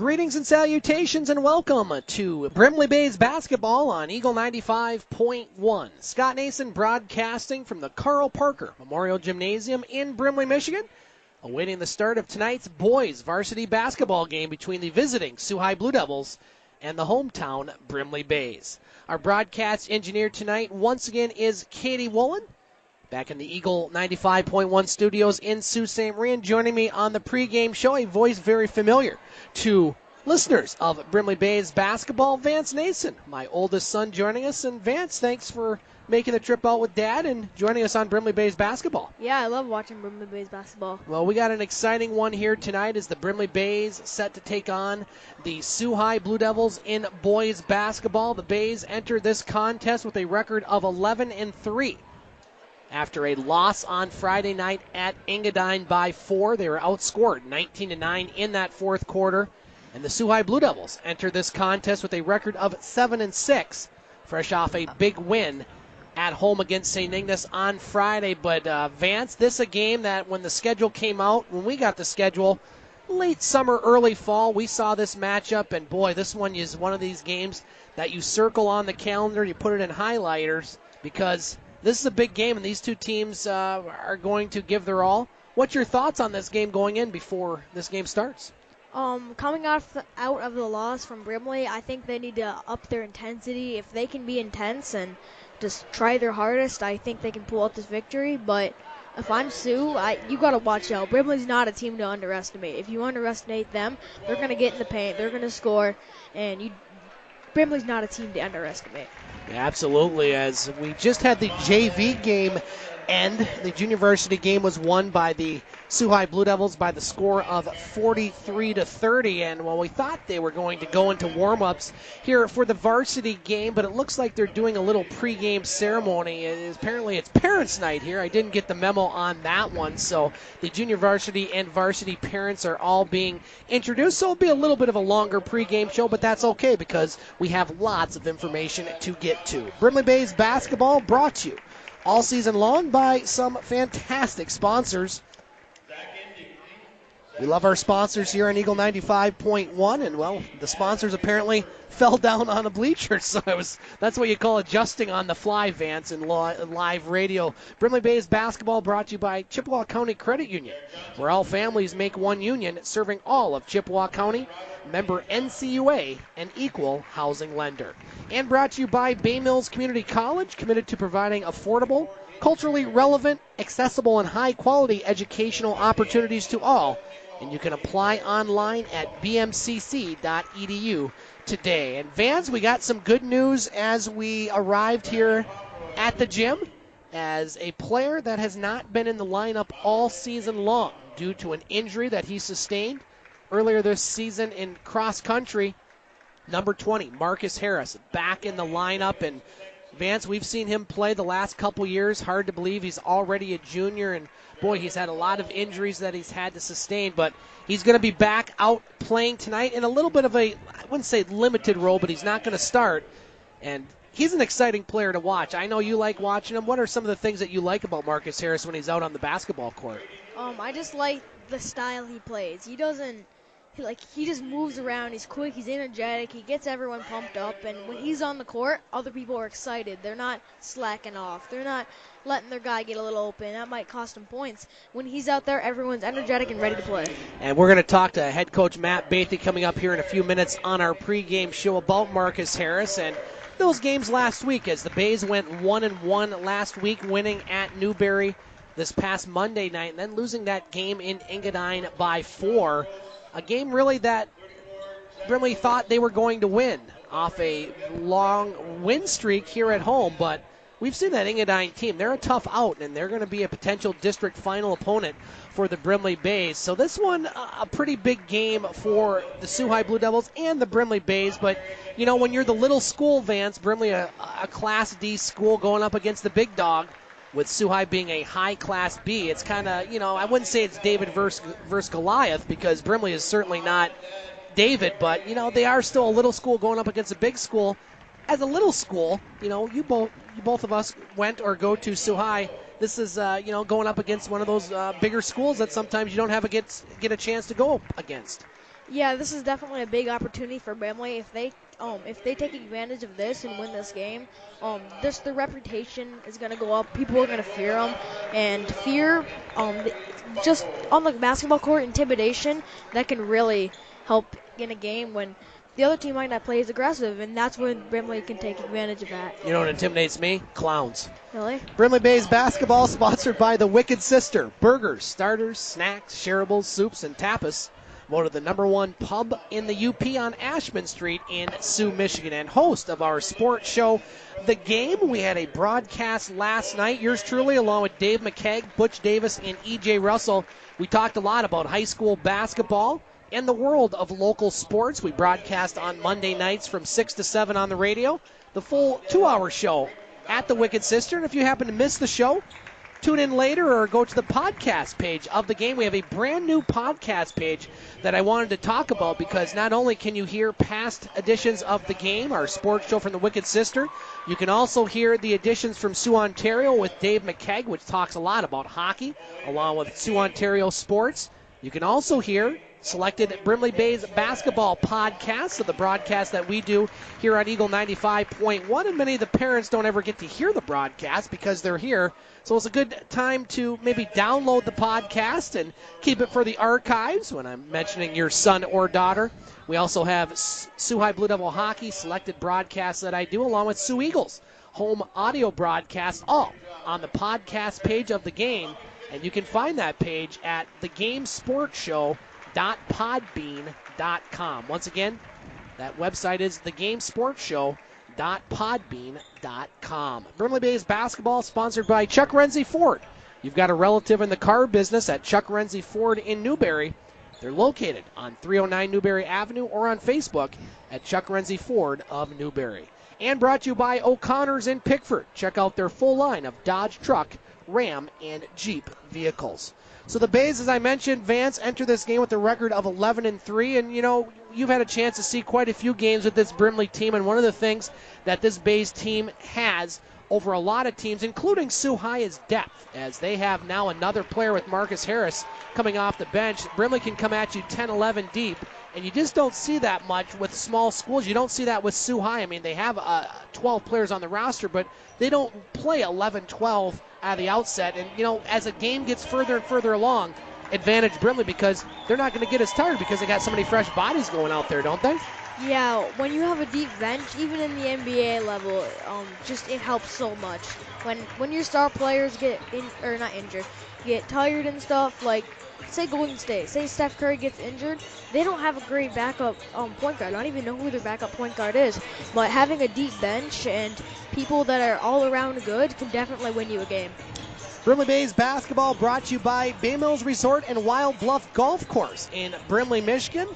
Greetings and salutations and welcome to Brimley Bays basketball on Eagle 95.1. Scott Nason broadcasting from the Carl Parker Memorial Gymnasium in Brimley, Michigan, awaiting the start of tonight's boys varsity basketball game between the visiting Sault High Blue Devils and the hometown Brimley Bays. Our broadcast engineer tonight once again is Katie Woolen, back in the Eagle 95.1 studios in Sault Ste. Marie. Joining me on the pregame show, a voice very familiar to listeners of Brimley Bays basketball, Vance Nason, my oldest son, joining us. And Vance, thanks for making the trip out with Dad and joining us on Brimley Bays basketball. Yeah, I love watching Brimley Bays basketball. Well, we got an exciting one here tonight as the Brimley Bays set to take on the Sault High Blue Devils in boys basketball. The Bays enter this contest with a record of 11-3. After a loss on Friday night at Engadine by 4, they were outscored 19-9 in that fourth quarter. And the Sault High Blue Devils enter this contest with a record of 7-6, fresh off a big win at home against St. Ignace on Friday. But Vance, this a game that when the schedule came out, when we got the schedule, late summer, early fall, we saw this matchup. And boy, this one is one of these games that you circle on the calendar, you put it in highlighters, because this is a big game, and these two teams are going to give their all. What's your thoughts on this game going in before this game starts? Coming out of the loss from Brimley, I think they need to up their intensity. If they can be intense and just try their hardest, I think they can pull out this victory. But if I'm Sue, you got to watch out. Brimley's not a team to underestimate. If you underestimate them, they're going to get in the paint, they're going to score, and Brimley's not a team to underestimate. Absolutely, as we just had the JV game end. The junior varsity game was won by the Sault High Blue Devils by the score of 43-30. And we thought they were going to go into warm-ups here for the varsity game, but it looks like they're doing a little pregame ceremony. Apparently it's parents' night here. I didn't get the memo on that one, so the junior varsity and varsity parents are all being introduced. So it'll be a little bit of a longer pregame show, but that's okay because we have lots of information to get to. Brimley Bays basketball brought to you all season long by some fantastic sponsors. We love our sponsors here on Eagle 95.1, and, well, the sponsors apparently fell down on the bleachers, so that's what you call adjusting on the fly, Vance, in live radio. Brimley Bays basketball brought to you by Chippewa County Credit Union, where all families make one union, serving all of Chippewa County, member NCUA, and equal housing lender. And brought to you by Bay Mills Community College, committed to providing affordable, culturally relevant, accessible, and high-quality educational opportunities to all. And you can apply online at bmcc.edu today. And Vance, we got some good news as we arrived here at the gym, as a player that has not been in the lineup all season long due to an injury that he sustained earlier this season in cross country. Number 20, Marcus Harris, back in the lineup. And Vance, we've seen him play the last couple years. Hard to believe he's already a junior, and boy, he's had a lot of injuries that he's had to sustain, but he's going to be back out playing tonight in a little bit of a, I wouldn't say limited role, but he's not going to start. And he's an exciting player to watch. I know you like watching him. What are some of the things that you like about Marcus Harris when he's out on the basketball court? I just like the style he plays. He just moves around. He's quick. He's energetic. He gets everyone pumped up. And when he's on the court, other people are excited. They're not slacking off. They're not letting their guy get a little open. That might cost him points. When he's out there, everyone's energetic and ready to play. And we're going to talk to head coach Matt Bathy coming up here in a few minutes on our pregame show about Marcus Harris and those games last week, as the Bays went 1-1 last week, winning at Newberry this past Monday night, and then losing that game in Engadine by 4. A game really that Brimley thought they were going to win off a long win streak here at home, but we've seen that Engadine team. They're a tough out, and they're going to be a potential district final opponent for the Brimley Bays. So this one, a pretty big game for the Sault High Blue Devils and the Brimley Bays. But, you know, when you're the little school, Vance, Brimley a Class D school going up against the big dog, with Sault High being a high Class B, it's kind of, you know, I wouldn't say it's David versus Goliath, because Brimley is certainly not David, but, you know, they are still a little school going up against a big school. As a little school, you know, you both of us went or go to Sault High. This is, you know, going up against one of those bigger schools that sometimes you don't have get a chance to go against. Yeah, this is definitely a big opportunity for Brimley. If they take advantage of this and win this game, their reputation is gonna go up. People are gonna fear them, and fear, just on the basketball court, intimidation that can really help in a game when the other team might not play as aggressive, and that's when Brimley can take advantage of that. You know what intimidates me? Clowns. Really? Brimley Bays basketball sponsored by the Wicked Sister. Burgers, starters, snacks, shareables, soups, and tapas. Voted the #1 pub in the UP on Ashman Street in Sioux, Michigan, and host of our sports show, The Game. We had a broadcast last night. Yours truly, along with Dave McKeag, Butch Davis, and EJ Russell. We talked a lot about high school basketball and the world of local sports. We broadcast on Monday nights from 6 to 7 on the radio. The full 2-hour show at the Wicked Sister. And if you happen to miss the show, tune in later or go to the podcast page of The Game. We have a brand new podcast page that I wanted to talk about because not only can you hear past editions of The Game, our sports show from the Wicked Sister, you can also hear the editions from Sioux, Ontario with Dave McKeag, which talks a lot about hockey, along with Sioux, Ontario sports. You can also hear selected Brimley Bays basketball podcasts of the broadcast that we do here on Eagle 95.1, and many of the parents don't ever get to hear the broadcast because they're here. So it's a good time to maybe download the podcast and keep it for the archives when I'm mentioning your son or daughter. We also have Sault High Blue Devil hockey selected broadcasts that I do, along with Sioux Eagles home audio broadcasts, all on the podcast page of The Game. And you can find that page at thegamesportshow.podbean.com. Once again, that website is thegamesportshow.podbean.com. Brimley Bays basketball sponsored by Chuck Renzi Ford. You've got a relative in the car business at Chuck Renzi Ford in Newberry. They're located on 309 Newberry Avenue or on Facebook at Chuck Renzi Ford of Newberry. And brought to you by O'Connor's in Pickford. Check out their full line of Dodge truck, Ram, and Jeep vehicles. So the Bays, as I mentioned, Vance enter this game with a record of 11-3, and you know, you've had a chance to see quite a few games with this Brimley team, and one of the things that this Bays team has over a lot of teams, including Sault High, is depth, as they have now another player with Marcus Harris coming off the bench. Brimley can come at you 10-11 deep, and you just don't see that much with small schools. You don't see that with Sault High. I mean, they have 12 players on the roster, but they don't play 11-12 out of the outset. And, you know, as a game gets further and further along, advantage Brimley because they're not going to get as tired because they got so many fresh bodies going out there, don't they? Yeah, when you have a deep bench, even in the NBA level, it helps so much. When your star players get get tired and stuff, like say Golden State, say Steph Curry gets injured, they don't have a great backup point guard. I don't even know who their backup point guard is. But having a deep bench and people that are all around good can definitely win you a game. Brimley Bays basketball brought to you by Bay Mills Resort and Wild Bluff Golf Course in Brimley, Michigan.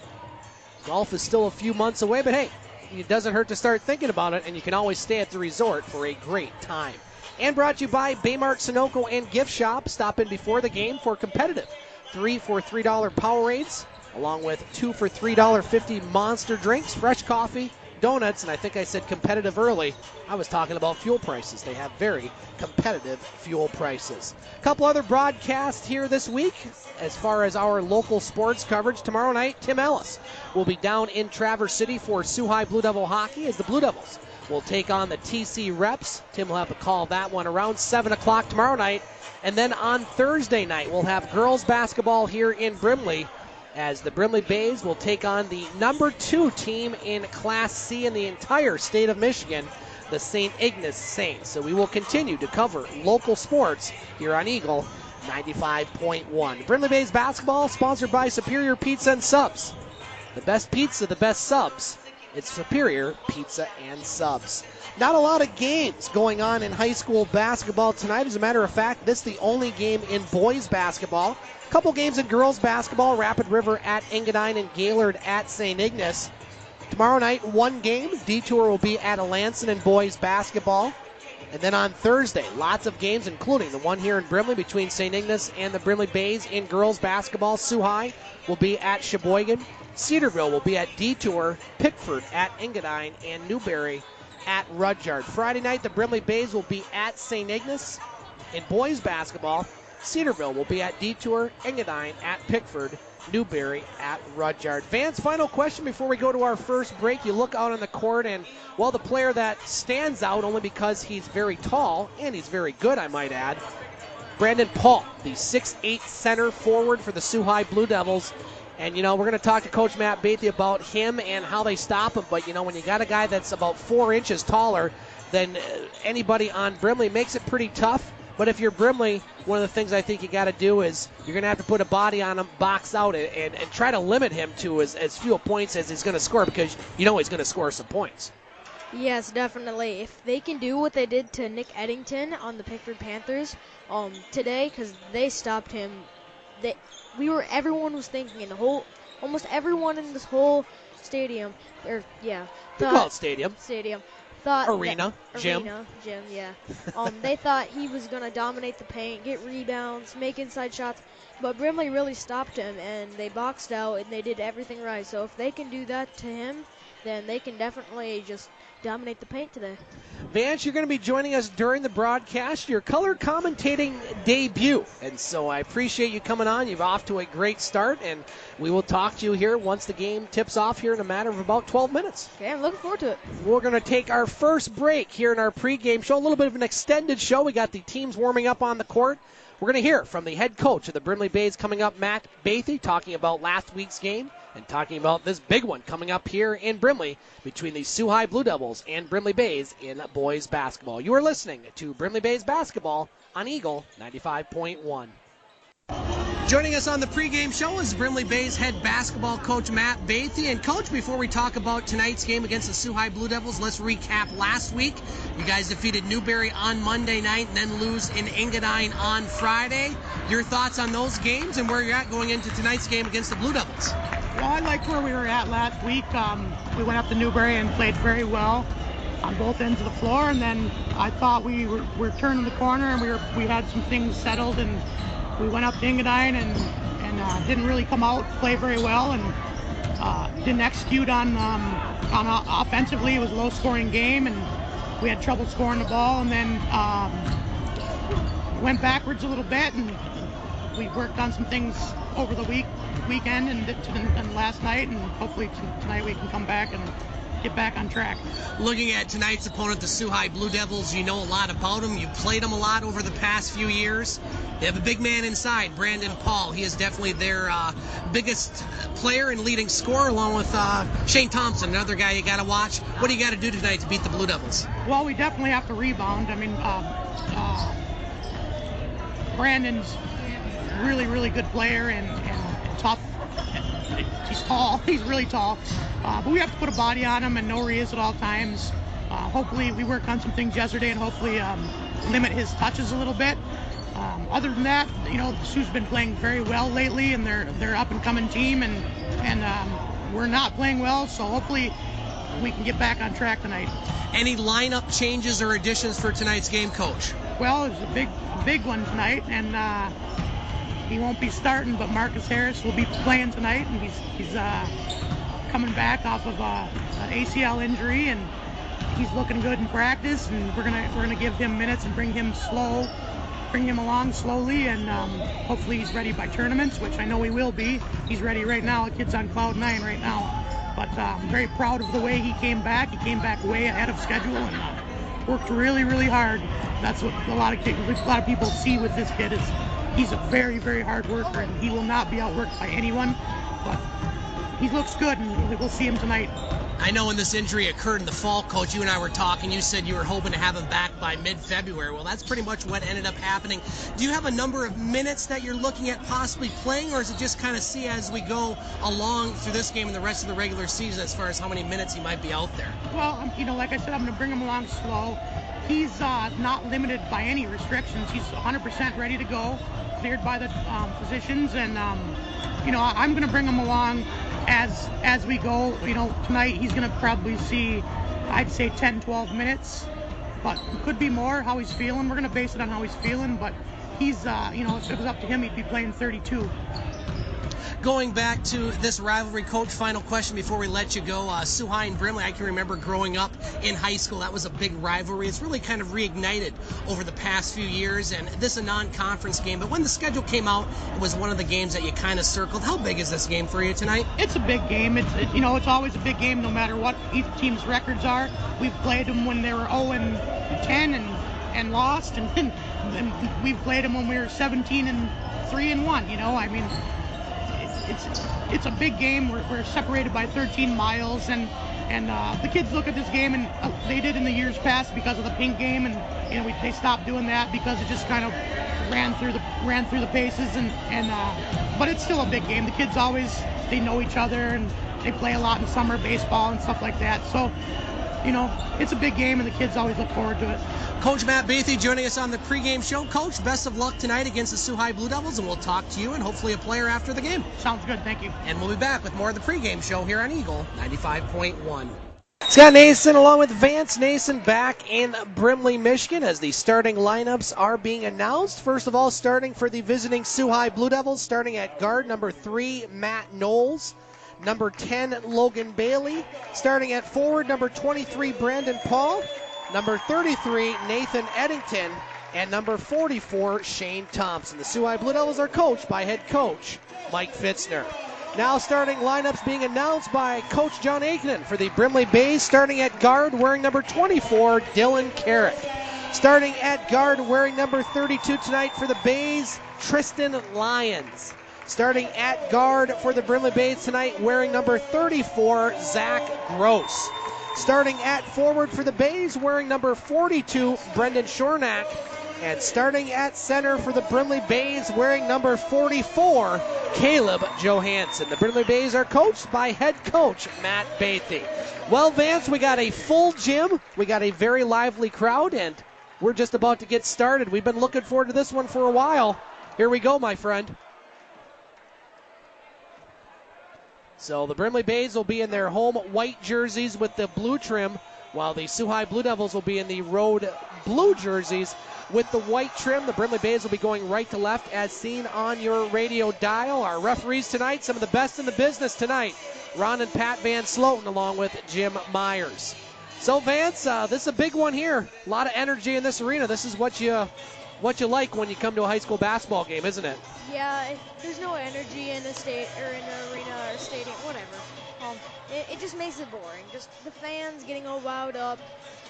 Golf is still a few months away, but hey, it doesn't hurt to start thinking about it, and you can always stay at the resort for a great time. And brought to you by Baymart Sunoco and Gift Shop. Stop in before the game for competitive 3 for $3 Powerades, along with 2 for $3.50 Monster drinks, fresh coffee, donuts, and I think I said competitive early. I was talking about fuel prices. They have very competitive fuel prices. A couple other broadcasts here this week as far as our local sports coverage. Tomorrow night, Tim Ellis will be down in Traverse City for Sault High Blue Devil hockey as the Blue Devils will take on the TC Reps. Tim will have to call that one around 7 o'clock tomorrow night. And then on Thursday night, we'll have girls basketball here in Brimley as the Brimley Bays will take on the number 2 team in Class C in the entire state of Michigan, the St. Ignace Saints. So we will continue to cover local sports here on Eagle 95.1. Brimley Bays basketball sponsored by Superior Pizza and Subs. The best pizza, the best subs. It's Superior Pizza and Subs. Not a lot of games going on in high school basketball tonight. As a matter of fact, this is the only game in boys basketball. A couple games in girls basketball. Rapid River at Engadine and Gaylord at St. Ignace. Tomorrow night, one game. Detour will be at Alanson in boys basketball. And then on Thursday, lots of games, including the one here in Brimley between St. Ignace and the Brimley Bays in girls basketball. Sault High will be at Sheboygan. Cedarville will be at Detour, Pickford at Engadine, and Newberry at Rudyard. Friday night, the Brimley Bays will be at St. Ignace. In boys basketball, Cedarville will be at Detour, Engadine at Pickford, Newberry at Rudyard. Vance, final question before we go to our first break. You look out on the court, and, well, the player that stands out only because he's very tall, and he's very good, I might add, Brandon Paul, the 6'8" center forward for the Sault High Blue Devils. And, we're going to talk to Coach Matt Bathy about him and how they stop him. But, when you got a guy that's about 4 inches taller than anybody on Brimley, it makes it pretty tough. But if you're Brimley, one of the things I think you got to do is you're going to have to put a body on him, box out, and try to limit him to as few points as he's going to score, because he's going to score some points. Yes, definitely. If they can do what they did to Nick Eddington on the Pickford Panthers today, because they stopped him, everyone was thinking, almost everyone in this whole stadium, Call it stadium. Thought Gym, yeah. They thought he was going to dominate the paint, get rebounds, make inside shots, but Brimley really stopped him, and they boxed out, and they did everything right. So if they can do that to him, then they can definitely just dominate the paint today. Vance, you're going to be joining us during the broadcast, your color commentating debut. And so I appreciate you coming on. You're off to a great start, and we will talk to you here once the game tips off here in a matter of about 12 minutes. Okay, I'm looking forward to it. We're going to take our first break here in our pregame show, a little bit of an extended show. We got the teams warming up on the court. We're going to hear from the head coach of the Brimley Bays coming up, Matt Bathy, talking about last week's game and talking about this big one coming up here in Brimley between the Sault High Blue Devils and Brimley Bays in boys basketball. You are listening to Brimley Bays basketball on Eagle 95.1. Joining us on the pregame show is Brimley Bays head basketball coach Matt Bathy. And Coach, before we talk about tonight's game against the Sault High Blue Devils, let's recap last week. You guys defeated Newberry on Monday night and then lose in Engadine on Friday. Your thoughts on those games and where you're at going into tonight's game against the Blue Devils? Well, I liked where we were at last week. We went up to Newberry and played very well on both ends of the floor, and then I thought we were turning the corner and we had some things settled, and we went up to Engadine and didn't really come out, play very well, and didn't execute on offensively. It was a low-scoring game, and we had trouble scoring the ball, and then went backwards a little bit, and we worked on some things over the weekend and last night, and hopefully tonight we can come back and get back on track. Looking at tonight's opponent, the Sault High Blue Devils, you know a lot about them. You've played them a lot over the past few years. They have a big man inside, Brandon Paul. He is definitely their biggest player and leading scorer, along with Shane Thompson, another guy you got to watch. What do you got to do tonight to beat the Blue Devils? Well, we definitely have to rebound. I mean, Brandon's really, really good player and tough. He's tall. He's really tall. But we have to put a body on him and know where he is at all times. Hopefully, we worked on some things yesterday and hopefully limit his touches a little bit. Other than that, the Sioux's been playing very well lately, and they're up and coming team, and we're not playing well. So hopefully, we can get back on track tonight. Any lineup changes or additions for tonight's game, Coach? Well, it's a big one tonight, and he won't be starting, but Marcus Harris will be playing tonight, and he's coming back off of an ACL injury, and he's looking good in practice, and we're gonna give him minutes and bring him along slowly, and hopefully he's ready by tournaments, which I know he will be. He's ready right now. The kid's on cloud 9 right now, but I'm very proud of the way he came back. He came back way ahead of schedule and worked really, really hard. That's what a lot of people see with this kid is he's a very, very hard worker, and he will not be outworked by anyone, but he looks good, and we'll see him tonight. I know when this injury occurred in the fall, Coach, you and I were talking. You said you were hoping to have him back by mid-February. Well, that's pretty much what ended up happening. Do you have a number of minutes that you're looking at possibly playing, or is it just kind of see as we go along through this game and the rest of the regular season as far as how many minutes he might be out there? Well, like I said, I'm going to bring him along slow. He's not limited by any restrictions. He's 100% ready to go, cleared by the physicians, and I'm going to bring him along as we go. Tonight he's going to probably see, I'd say 10-12 minutes, but it could be more. How he's feeling, we're going to base it on how he's feeling, but he's if it was up to him, he'd be playing 32. Going back to this rivalry, Coach, final question before we let you go. Sault High and Brimley, I can remember growing up in high school, that was a big rivalry. It's really kind of reignited over the past few years, and this is a non-conference game. But when the schedule came out, it was one of the games that you kind of circled. How big is this game for you tonight? It's a big game. It's always a big game no matter what each team's records are. We've played them when they were 0-10 and lost, and we've played them when we were 17-3-1. I mean, it's a big game. We're separated by 13 miles, and the kids look at this game, and they did in the years past because of the pink game, and they stopped doing that because it just kind of ran through the paces, but it's still a big game. The kids they know each other, and they play a lot in summer baseball and stuff like that. So, it's a big game, and the kids always look forward to it. Coach Matt Bathy joining us on the pregame show. Coach, best of luck tonight against the Sault High Blue Devils, and we'll talk to you and hopefully a player after the game. Sounds good. Thank you. And we'll be back with more of the pregame show here on Eagle 95.1. Scott Nason along with Vance Nason back in Brimley, Michigan, as the starting lineups are being announced. First of all, starting for the visiting Sault High Blue Devils, starting at guard, number 3, Matt Knowles. Number 10, Logan Bailey. Starting at forward, number 23, Brandon Paul. Number 33, Nathan Eddington. And number 44, Shane Thompson. The Sault High Blue Devils are coached by head coach Mike Fitzner. Now starting lineups being announced by Coach John Aikman for the Brimley Bays. Starting at guard, wearing number 24, Dylan Carrick. Starting at guard, wearing number 32 tonight for the Bays, Tristan Lyons. Starting at guard for the Brimley Bays tonight, wearing number 34, Zach Gross. Starting at forward for the Bays, wearing number 42, Brenden Schornack. And starting at center for the Brimley Bays, wearing number 44, Caleb Johansson. The Brimley Bays are coached by head coach Matt Bathy. Well, Vance, we got a full gym. We got a very lively crowd, and we're just about to get started. We've been looking forward to this one for a while. Here we go, my friend. So the Brimley Bays will be in their home white jerseys with the blue trim, while the Sault High Blue Devils will be in the road blue jerseys with the white trim. The Brimley Bays will be going right to left as seen on your radio dial. Our referees tonight, some of the best in the business tonight, Ron and Pat Van Sloten along with Jim Myers. So Vance, this is a big one here. A lot of energy in this arena. This is what you like when you come to a high school basketball game, isn't it? Yeah, there's no energy in a state or in an arena or stadium, whatever. It just makes it boring. Just the fans getting all wound up,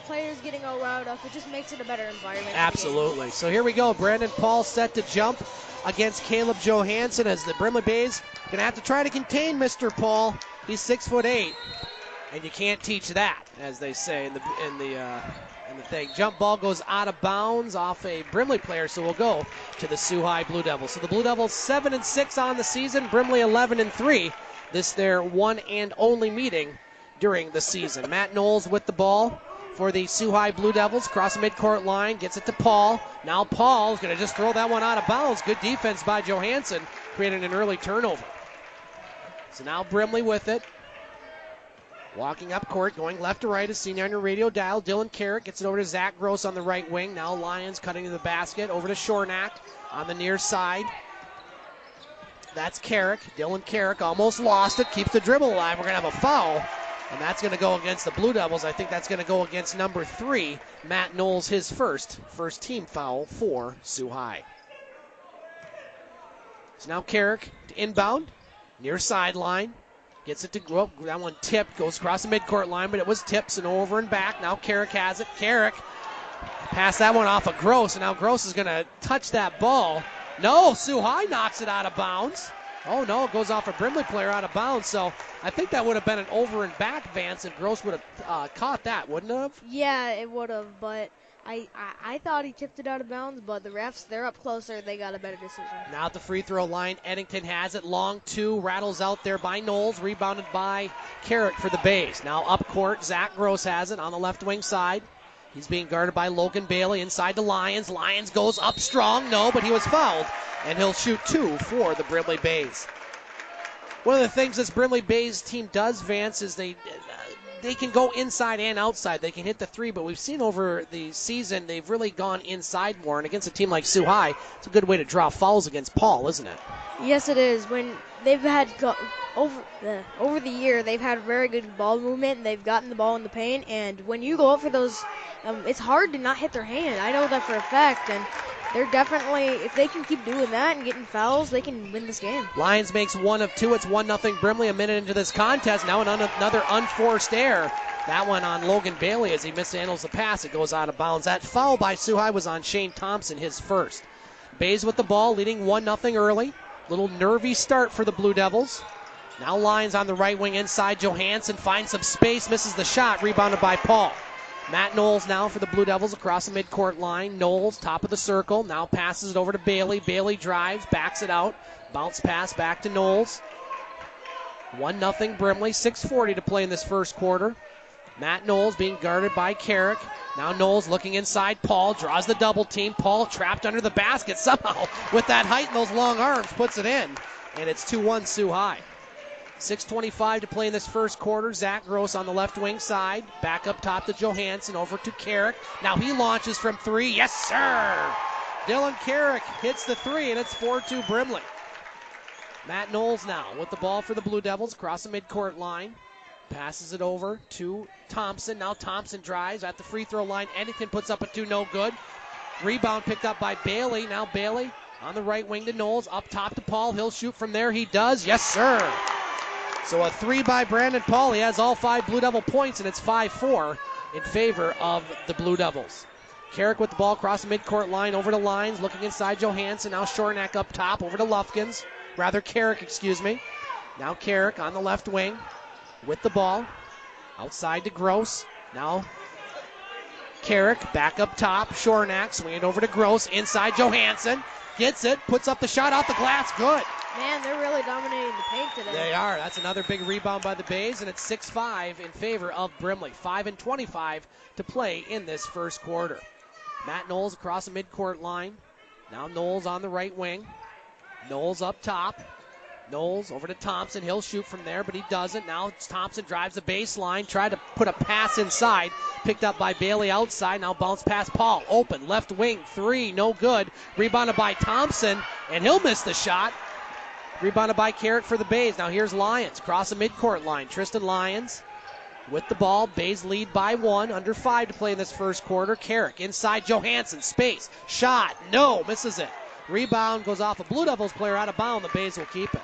players getting all wound up. It just makes it a better environment. Absolutely. So here we go. Brandon Paul set to jump against Caleb Johansson, as the Brimley Bays going to have to try to contain Mr. Paul. He's 6'8", and you can't teach that, as they say in the thing. Jump ball goes out of bounds off a Brimley player, so we'll go to the Sault High Blue Devils. So the Blue Devils 7-6 on the season, Brimley 11-3. This their one and only meeting during the season. Matt Knowles with the ball for the Sault High Blue Devils. Cross the midcourt line, gets it to Paul. Now Paul's going to just throw that one out of bounds. Good defense by Johansson, creating an early turnover. So now Brimley with it. Walking up court, going left to right, as seen on your radio dial. Dylan Carrick gets it over to Zach Gross on the right wing. Now Lyons cutting to the basket, over to Schornack on the near side. That's Carrick. Dylan Carrick almost lost it, keeps the dribble alive. We're going to have a foul, and that's going to go against the Blue Devils. I think that's going to go against number 3, Matt Knowles, his first team foul for Sault High. So now Carrick to inbound, near sideline. Gets it to go. That one tipped, goes across the midcourt line, but it was tips and over and back. Now Carrick has it. Carrick passed that one off of Gross, and now Gross is going to touch that ball. No, Sault High knocks it out of bounds. Oh, no, it goes off a Brimley player out of bounds. So I think that would have been an over and back, Vance, if Gross would have caught that, wouldn't it have? Yeah, it would have, but I thought he tipped it out of bounds, but the refs, they're up closer. They got a better decision. Now at the free throw line, Eddington has it. Long two, rattles out there by Knowles, rebounded by Carrick for the Bays. Now up court, Zach Gross has it on the left wing side. He's being guarded by Logan Bailey inside the Lions. Lions goes up strong. No, but he was fouled, and he'll shoot 2 for the Brimley Bays. One of the things this Brimley Bays team does, Vance, is they can go inside and outside. They can hit the 3, but we've seen over the season they've really gone inside more. And against a team like Sault High, it's a good way to draw fouls against Paul, isn't it? Yes, it is. When they've had over the year, they've had very good ball movement, and they've gotten the ball in the paint. And when you go up for those, it's hard to not hit their hand. I know that for a fact. And they're definitely, if they can keep doing that and getting fouls, they can win this game. Lions makes 1 of 2. It's 1-0 Brimley a minute into this contest. Now another unforced error. That one on Logan Bailey as he mishandles the pass. It goes out of bounds. That foul by Sault High was on Shane Thompson, his first. Bays with the ball, leading 1-0 early. Little nervy start for the Blue Devils. Now Lions on the right wing inside. Johansson finds some space, misses the shot, rebounded by Paul. Matt Knowles now for the Blue Devils across the midcourt line. Knowles, top of the circle, now passes it over to Bailey. Bailey drives, backs it out. Bounce pass back to Knowles. 1-0 Brimley, 6:40 to play in this first quarter. Matt Knowles being guarded by Carrick. Now Knowles looking inside. Paul draws the double team. Paul trapped under the basket somehow with that height and those long arms, puts it in. And it's 2-1 Sault High. 6:25 to play in this first quarter. Zach Gross on the left wing side. Back up top to Johansson, over to Carrick. Now he launches from 3. Yes, sir! Dylan Carrick hits the 3, and it's 4-2 Brimley. Matt Knowles now with the ball for the Blue Devils across the midcourt line. Passes it over to Thompson. Now Thompson drives at the free throw line. Eddington puts up a 2, no good. Rebound picked up by Bailey. Now Bailey on the right wing to Knowles. Up top to Paul. He'll shoot from there. He does. Yes, sir. So a 3 by Brandon Paul. He has all 5 Blue Devil points, and it's 5-4 in favor of the Blue Devils. Carrick with the ball across the midcourt line over to Lines. Looking inside Johansson. Now Schornack up top over to Lufkins. Carrick, excuse me. Now Carrick on the left wing with the ball. Outside to Gross. Now Carrick back up top. Schornack swinging it over to Gross. Inside Johansson. Gets it. Puts up the shot off the glass. Good. Man, they're really dominating the paint today. They are. That's another big rebound by the Bays, and it's 6-5 in favor of Brimley. 5:25 to play in this first quarter. Matt Knowles across the midcourt line. Now Knowles on the right wing. Knowles up top. Knowles over to Thompson. He'll shoot from there, but he doesn't. Now Thompson drives the baseline. Tried to put a pass inside. Picked up by Bailey outside. Now bounce past Paul. Open. Left wing. 3. No good. Rebounded by Thompson, and he'll miss the shot. Rebounded by Carrick for the Bays. Now here's Lyons. Across the midcourt line. Tristan Lyons with the ball. Bays lead by 1. Under 5 to play in this first quarter. Carrick inside Johansson. Space. Shot. No. Misses it. Rebound goes off a Blue Devils player out of bounds. The Bays will keep it.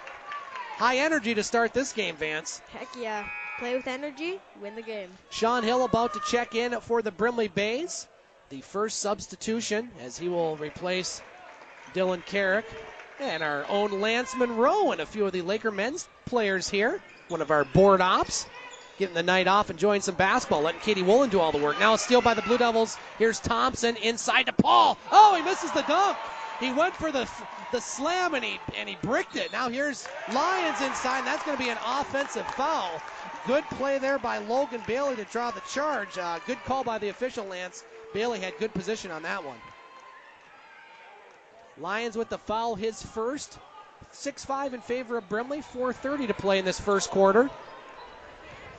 High energy to start this game, Vance. Heck yeah. Play with energy, win the game. Sean Hill about to check in for the Brimley Bays. The first substitution as he will replace Dylan Carrick. And our own Lance Monroe and a few of the Laker men's players here. One of our board ops. Getting the night off, enjoying some basketball, letting Katie Woolen do all the work. Now a steal by the Blue Devils. Here's Thompson inside to Paul. Oh, he misses the dunk. He went for the slam and he bricked it. Now here's Lyons inside. That's going to be an offensive foul. Good play there by Logan Bailey to draw the charge. Good call by the official, Lance. Bailey had good position on that one. Lyons with the foul, his first. 6-5 in favor of Brimley. 4:30 to play in this first quarter.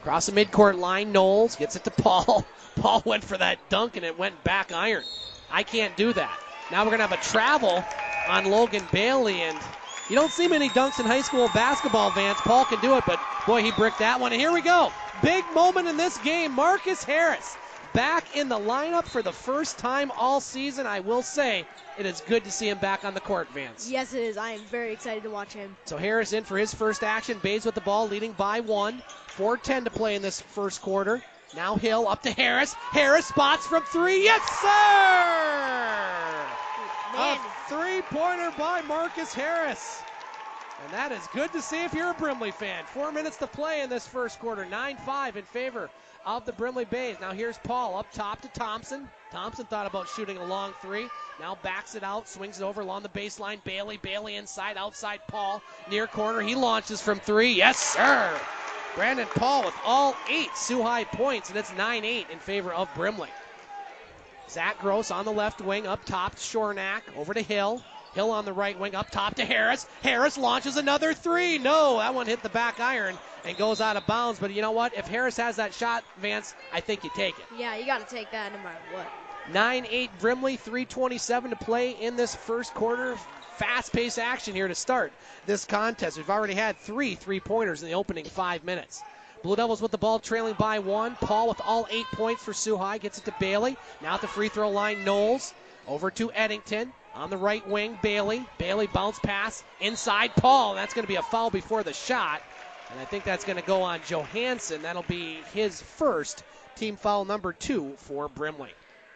Across the midcourt line, Knowles gets it to Paul. Paul went for that dunk and it went back iron. I can't do that. Now we're going to have a travel on Logan Bailey, and you don't see many dunks in high school basketball, Vance. Paul can do it, but boy, he bricked that one. And here we go. Big moment in this game. Marcus Harris back in the lineup for the first time all season. I will say it is good to see him back on the court, Vance. Yes, it is. I am very excited to watch him. So Harris in for his first action. Bays with the ball, leading by 1. 4:10 to play in this first quarter. Now Hill up to Harris. Harris spots from 3. Yes, sir! Man. A three-pointer by Marcus Harris. And that is good to see if you're a Brimley fan. 4 minutes to play in this first quarter. 9-5 in favor of the Brimley Bays. Now here's Paul up top to Thompson. Thompson thought about shooting a long 3. Now backs it out, swings it over along the baseline. Bailey inside, outside Paul. Near corner, he launches from 3. Yes, sir! Brandon Paul with all 8 Sault High points, and it's 9-8 in favor of Brimley. Zach Gross on the left wing, up top to Schornack, over to Hill. Hill on the right wing, up top to Harris. Harris launches another 3. No, that one hit the back iron and goes out of bounds. But you know what? If Harris has that shot, Vance, I think you take it. Yeah, you got to take that no matter what. 9-8 Brimley, 3:27 to play in this first quarter. fast-paced action here to start this contest. We've already had 3 3-pointers in the opening 5 minutes. Blue Devils with the ball trailing by 1. Paul with all 8 points for Sault High. Gets it to Bailey. Now at the free throw line, Knowles. Over to Eddington. On the right wing, Bailey. Bailey bounce pass. Inside, Paul. And that's going to be a foul before the shot. And I think that's going to go on Johansson. That'll be his first, team foul number 2 for Brimley.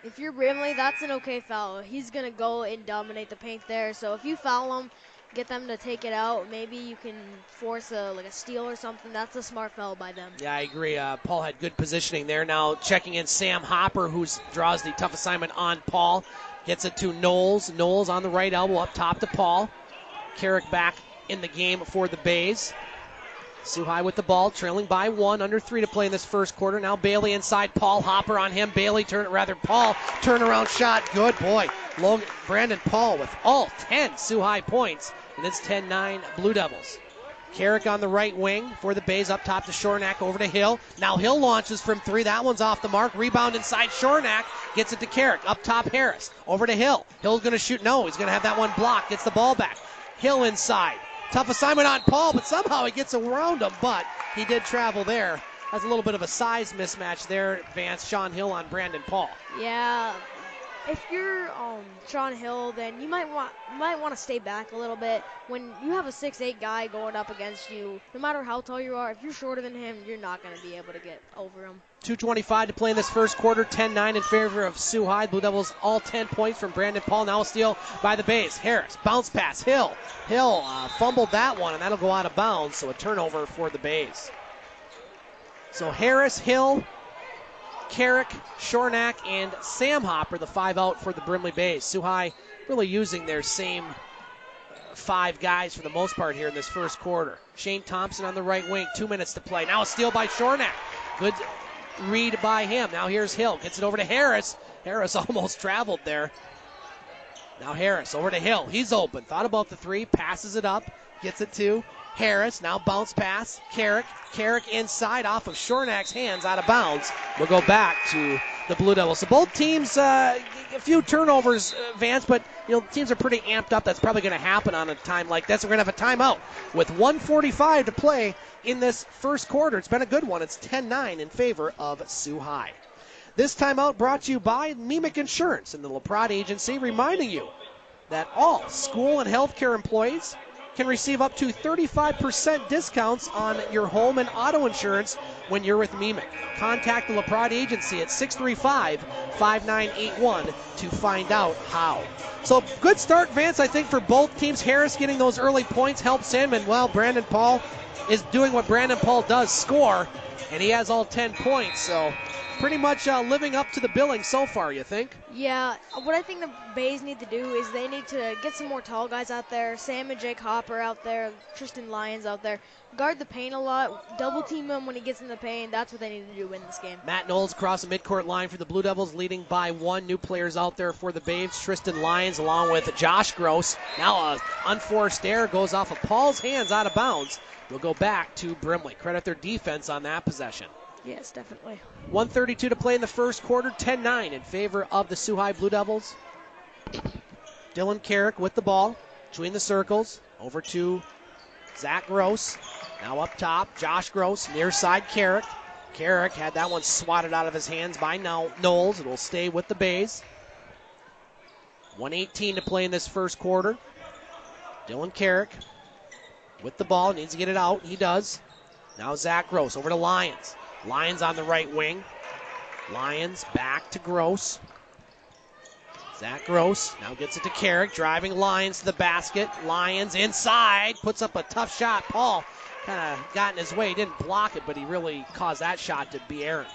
If you're Brimley, that's an okay foul. He's going to go and dominate the paint there. So if you foul him, get them to take it out. Maybe you can force a steal or something. That's a smart foul by them. Yeah, I agree. Paul had good positioning there. Now checking in Sam Hopper, who draws the tough assignment on Paul. Gets it to Knowles. Knowles on the right elbow up top to Paul. Carrick back in the game for the Bays. Sault High with the ball, trailing by 1, under 3 to play in this first quarter. Now Bailey inside, Paul, Hopper on him. Paul, turnaround shot, good boy. Brandon Paul with all 10 Sault High points, and it's 10-9 Blue Devils. Carrick on the right wing for the Bays, up top to Schornack, over to Hill. Now Hill launches from 3, that one's off the mark. Rebound inside, Schornack gets it to Carrick, up top Harris, over to Hill. Hill's going to shoot, no, he's going to have that one blocked, gets the ball back. Hill inside. Tough assignment on Paul, but somehow he gets around him, but he did travel there. That's a little bit of a size mismatch there, Vance. Sean Hill on Brandon Paul. Yeah, if you're Sean Hill, then you might want to stay back a little bit. When you have a 6'8" guy going up against you, no matter how tall you are, if you're shorter than him, you're not going to be able to get over him. 2:25 to play in this first quarter, 10-9 in favor of Sault High. Blue Devils all 10 points from Brandon Paul. Now a steal by the Bays. Harris, bounce pass, Hill. Hill fumbled that one, and that'll go out of bounds, so a turnover for the Bays. So Harris, Hill, Carrick, Schornack, and Sam Hopper, the 5 out for the Brimley Bays. Sault High really using their same 5 guys for the most part here in this first quarter. Shane Thompson on the right wing, 2 minutes to play. Now a steal by Schornack. Good read by him. Now here's Hill. Gets it over to Harris. Harris almost traveled there. Now Harris over to Hill. He's open. Thought about the 3. Passes it up. Gets it to Harris. Now bounce pass. Carrick. Carrick inside off of Schornack's hands, out of bounds. We'll go back to the Blue Devils. So both teams, a few turnovers, Vance, but teams are pretty amped up. That's probably going to happen on a time like this. We're going to have a timeout with 1:45 to play in this first quarter. It's been a good one. It's 10-9 in favor of Sault High. This timeout brought to you by Mimic Insurance and the LaPrade Agency, reminding you that all school and healthcare employees can receive up to 35% discounts on your home and auto insurance when you're with Mimic. Contact the LaPrade Agency at 635-5981 to find out how. So good start, Vance, I think, for both teams. Harris getting those early points helps him, and Brandon Paul is doing what Brandon Paul does, score, and he has all 10 points. So pretty much living up to the billing so far, you think? Yeah, what I think the Bays need to do is they need to get some more tall guys out there. Sam and Jake Hopper out there, Tristan Lyons out there. Guard the paint a lot, double team him when he gets in the paint. That's what they need to do in this game. Matt Knowles across the midcourt line for the Blue Devils, leading by 1. New players out there for the Bays. Tristan Lyons along with Josh Gross. Now an unforced error goes off of Paul's hands, out of bounds. We'll go back to Brimley. Credit their defense on that possession. Yes, definitely. 1:32 to play in the first quarter, 10-9 in favor of the Sault High Blue Devils. Dylan Carrick with the ball between the circles. Over to Zach Gross. Now up top, Josh Gross, near side Carrick. Carrick had that one swatted out of his hands by Knowles. It will stay with the Bays. 1:18 to play in this first quarter. Dylan Carrick with the ball, needs to get it out. He does. Now Zach Gross over to Lyons. Lyons on the right wing. Lyons back to Gross. Zach Gross now gets it to Carrick, driving Lyons to the basket. Lyons inside, puts up a tough shot. Paul kind of got in his way. He didn't block it, but he really caused that shot to be errant.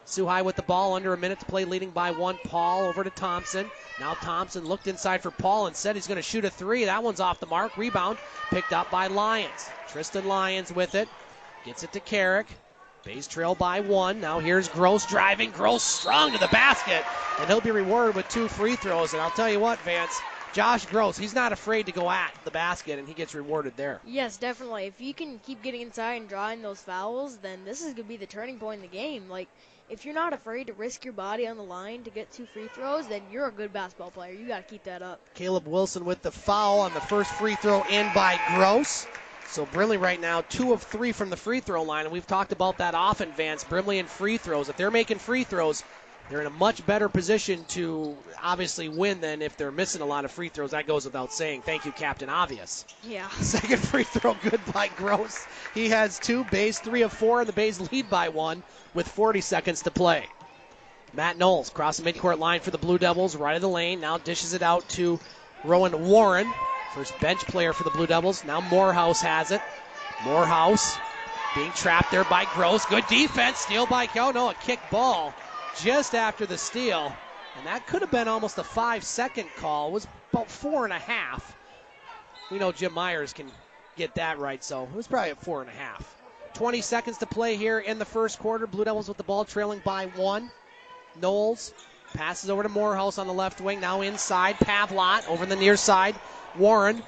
Sault High with the ball, under a minute to play, leading by 1. Paul over to Thompson. Now Thompson looked inside for Paul and said he's going to shoot a 3. That one's off the mark. Rebound picked up by Lyons. Tristan Lyons with it. Gets it to Carrick. Bays trail by 1. Now here's Gross driving. Gross strong to the basket. And he'll be rewarded with 2 free throws. And I'll tell you what, Vance, Josh Gross, he's not afraid to go at the basket, and he gets rewarded there. Yes, definitely. If you can keep getting inside and drawing those fouls, then this is going to be the turning point in the game. Like, if you're not afraid to risk your body on the line to get 2 free throws, then you're a good basketball player. You got to keep that up. Caleb Wilson with the foul on the first free throw in by Gross. So Brimley right now 2 of 3 from the free throw line, and we've talked about that often, Vance. Brimley in free throws. If they're making free throws, they're in a much better position to obviously win than if they're missing a lot of free throws. That goes without saying. Thank you, Captain Obvious. Yeah. Second free throw good by Gross. He has 2. Bays 3 of 4, and the Bays lead by 1 with 40 seconds to play. Matt Knowles across the midcourt line for the Blue Devils, right of the lane. Now dishes it out to Rowan Warren, first bench player for the Blue Devils. Now Morehouse has it. Morehouse being trapped there by Gross. Good defense. Steal by a kick ball just after the steal. And that could have been almost a 5-second call. It was about 4.5. We know Jim Myers can get that right, so it was probably at 4.5. 20 seconds to play here in the first quarter. Blue Devils with the ball trailing by 1. Knowles passes over to Morehouse on the left wing. Now inside. Pavlot over the near side. Warren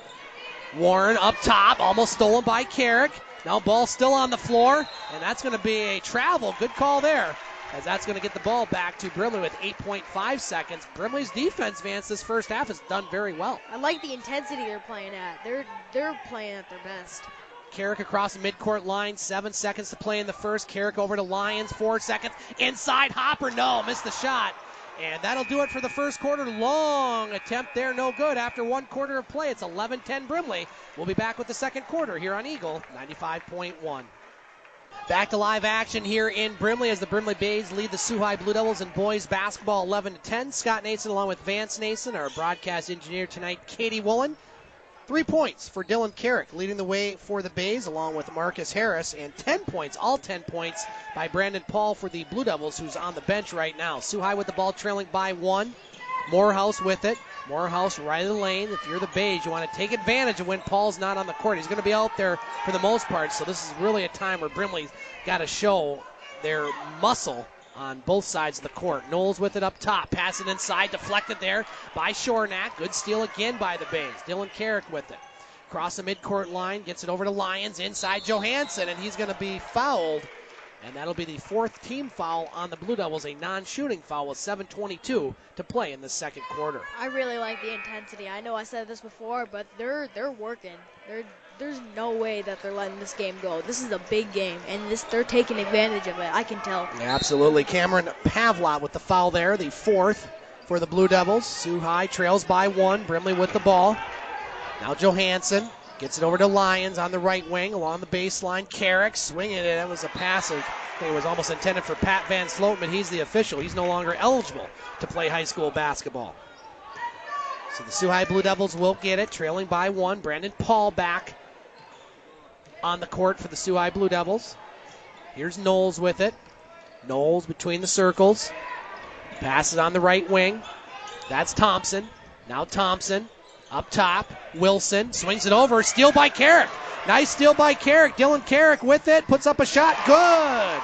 up top. Almost stolen by Carrick. Now ball still on the floor. And that's going to be a travel. Good call there, as that's going to get the ball back to Brimley with 8.5 seconds. Brimley's defense, Vance, this first half has done very well. I like the intensity they're playing at. They're playing at their best. Carrick across the midcourt line, 7 seconds to play in the first. Carrick over to Lyons, 4 seconds. Inside, Hopper, no, missed the shot. And that'll do it for the first quarter. Long attempt there, no good. After 1 quarter of play, it's 11-10 Brimley. We'll be back with the second quarter here on Eagle 95.1. Back to live action here in Brimley as the Brimley Bays lead the Sault High Blue Devils in boys basketball 11-10. Scott Nason along with Vance Nason, our broadcast engineer tonight, Katie Woolen. 3 points for Dylan Carrick, leading the way for the Bays along with Marcus Harris, and 10 points, all 10 points by Brandon Paul for the Blue Devils, who's on the bench right now. Sault High with the ball trailing by 1. Morehouse with it. Morehouse right of the lane. If you're the Bays, you want to take advantage of when Paul's not on the court. He's going to be out there for the most part, so this is really a time where Brimley's got to show their muscle on both sides of the court. Knowles with it up top. Pass it inside. Deflected there by Schornack. Good steal again by the Bays. Dylan Carrick with it. Across the midcourt line. Gets it over to Lyons. Inside Johansson, and he's going to be fouled. And that'll be the 4th team foul on the Blue Devils, a non-shooting foul with 7:22 to play in the second quarter. I really like the intensity. I know I said this before, but they're working. There's no way that they're letting this game go. This is a big game, and they're taking advantage of it. I can tell. Yeah, absolutely. Cameron Pavlot with the foul there, the 4th for the Blue Devils. Sault High trails by 1. Brimley with the ball. Now Johansson gets it over to Lyons on the right wing along the baseline. Carrick swinging it. That was a pass. I think it was almost intended for Pat Van Sloten, but he's the official. He's no longer eligible to play high school basketball. So the Sault High Blue Devils will get it, trailing by 1. Brandon Paul back on the court for the Sault High Blue Devils. Here's Knowles with it. Knowles between the circles. Passes on the right wing. That's Thompson. Now Thompson up top. Wilson swings it over. Steal by Carrick. Nice steal by Carrick. Dylan Carrick with it. Puts up a shot. Good.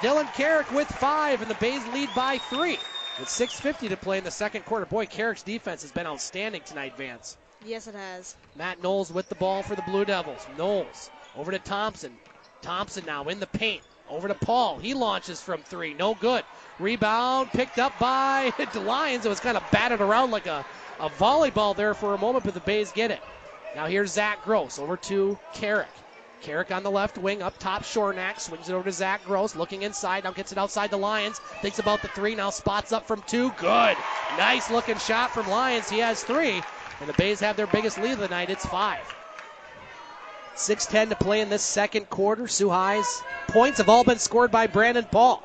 Dylan Carrick with 5, and the Bays lead by 3. With 6:50 to play in the second quarter. Boy, Carrick's defense has been outstanding tonight, Vance. Yes, it has. Matt Knowles with the ball for the Blue Devils. Knowles over to Thompson. Thompson now in the paint. Over to Paul. He launches from 3. No good. Rebound picked up by the Lions. It was kind of batted around like a volleyball there for a moment, but the Bays get it. Now here's Zach Gross over to Carrick. Carrick on the left wing, up top Schornack, swings it over to Zach Gross, looking inside, now gets it outside the Lions, thinks about the 3, now spots up from 2, good. Nice looking shot from Lions, he has 3, and the Bays have their biggest lead of the night, it's 5. 6:10 to play in this second quarter. Sault High's points have all been scored by Brandon Paul,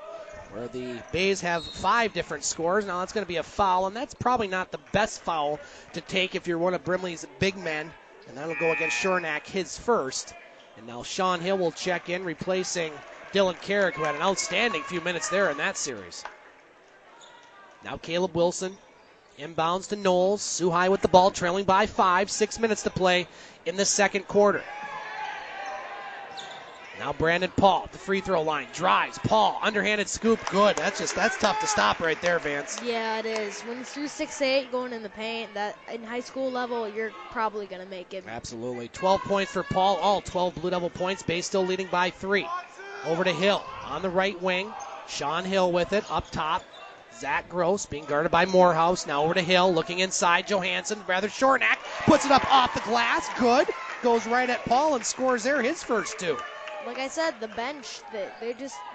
where the Bays have 5 different scores. Now that's going to be a foul, and that's probably not the best foul to take if you're one of Brimley's big men, and that'll go against Schornack, his first. And now Sean Hill will check in, replacing Dylan Carrick, who had an outstanding few minutes there in that series. Now Caleb Wilson inbounds to Knowles. Sault High with the ball, trailing by 5. 6 minutes to play in the second quarter. Now Brandon Paul at the free throw line. Drives. Paul, underhanded scoop. Good. That's tough to stop right there, Vance. Yeah, it is. When it's through 6'8", going in the paint, that in high school level, you're probably going to make it. Absolutely. 12 points for Paul. All 12 Blue Devil points. Bays still leading by 3. Over to Hill on the right wing. Sean Hill with it up top. Zach Gross being guarded by Morehouse. Now over to Hill, looking inside. Johansson, rather Schornack, puts it up off the glass. Good. Goes right at Paul and scores there, his first 2. Like I said, the bench,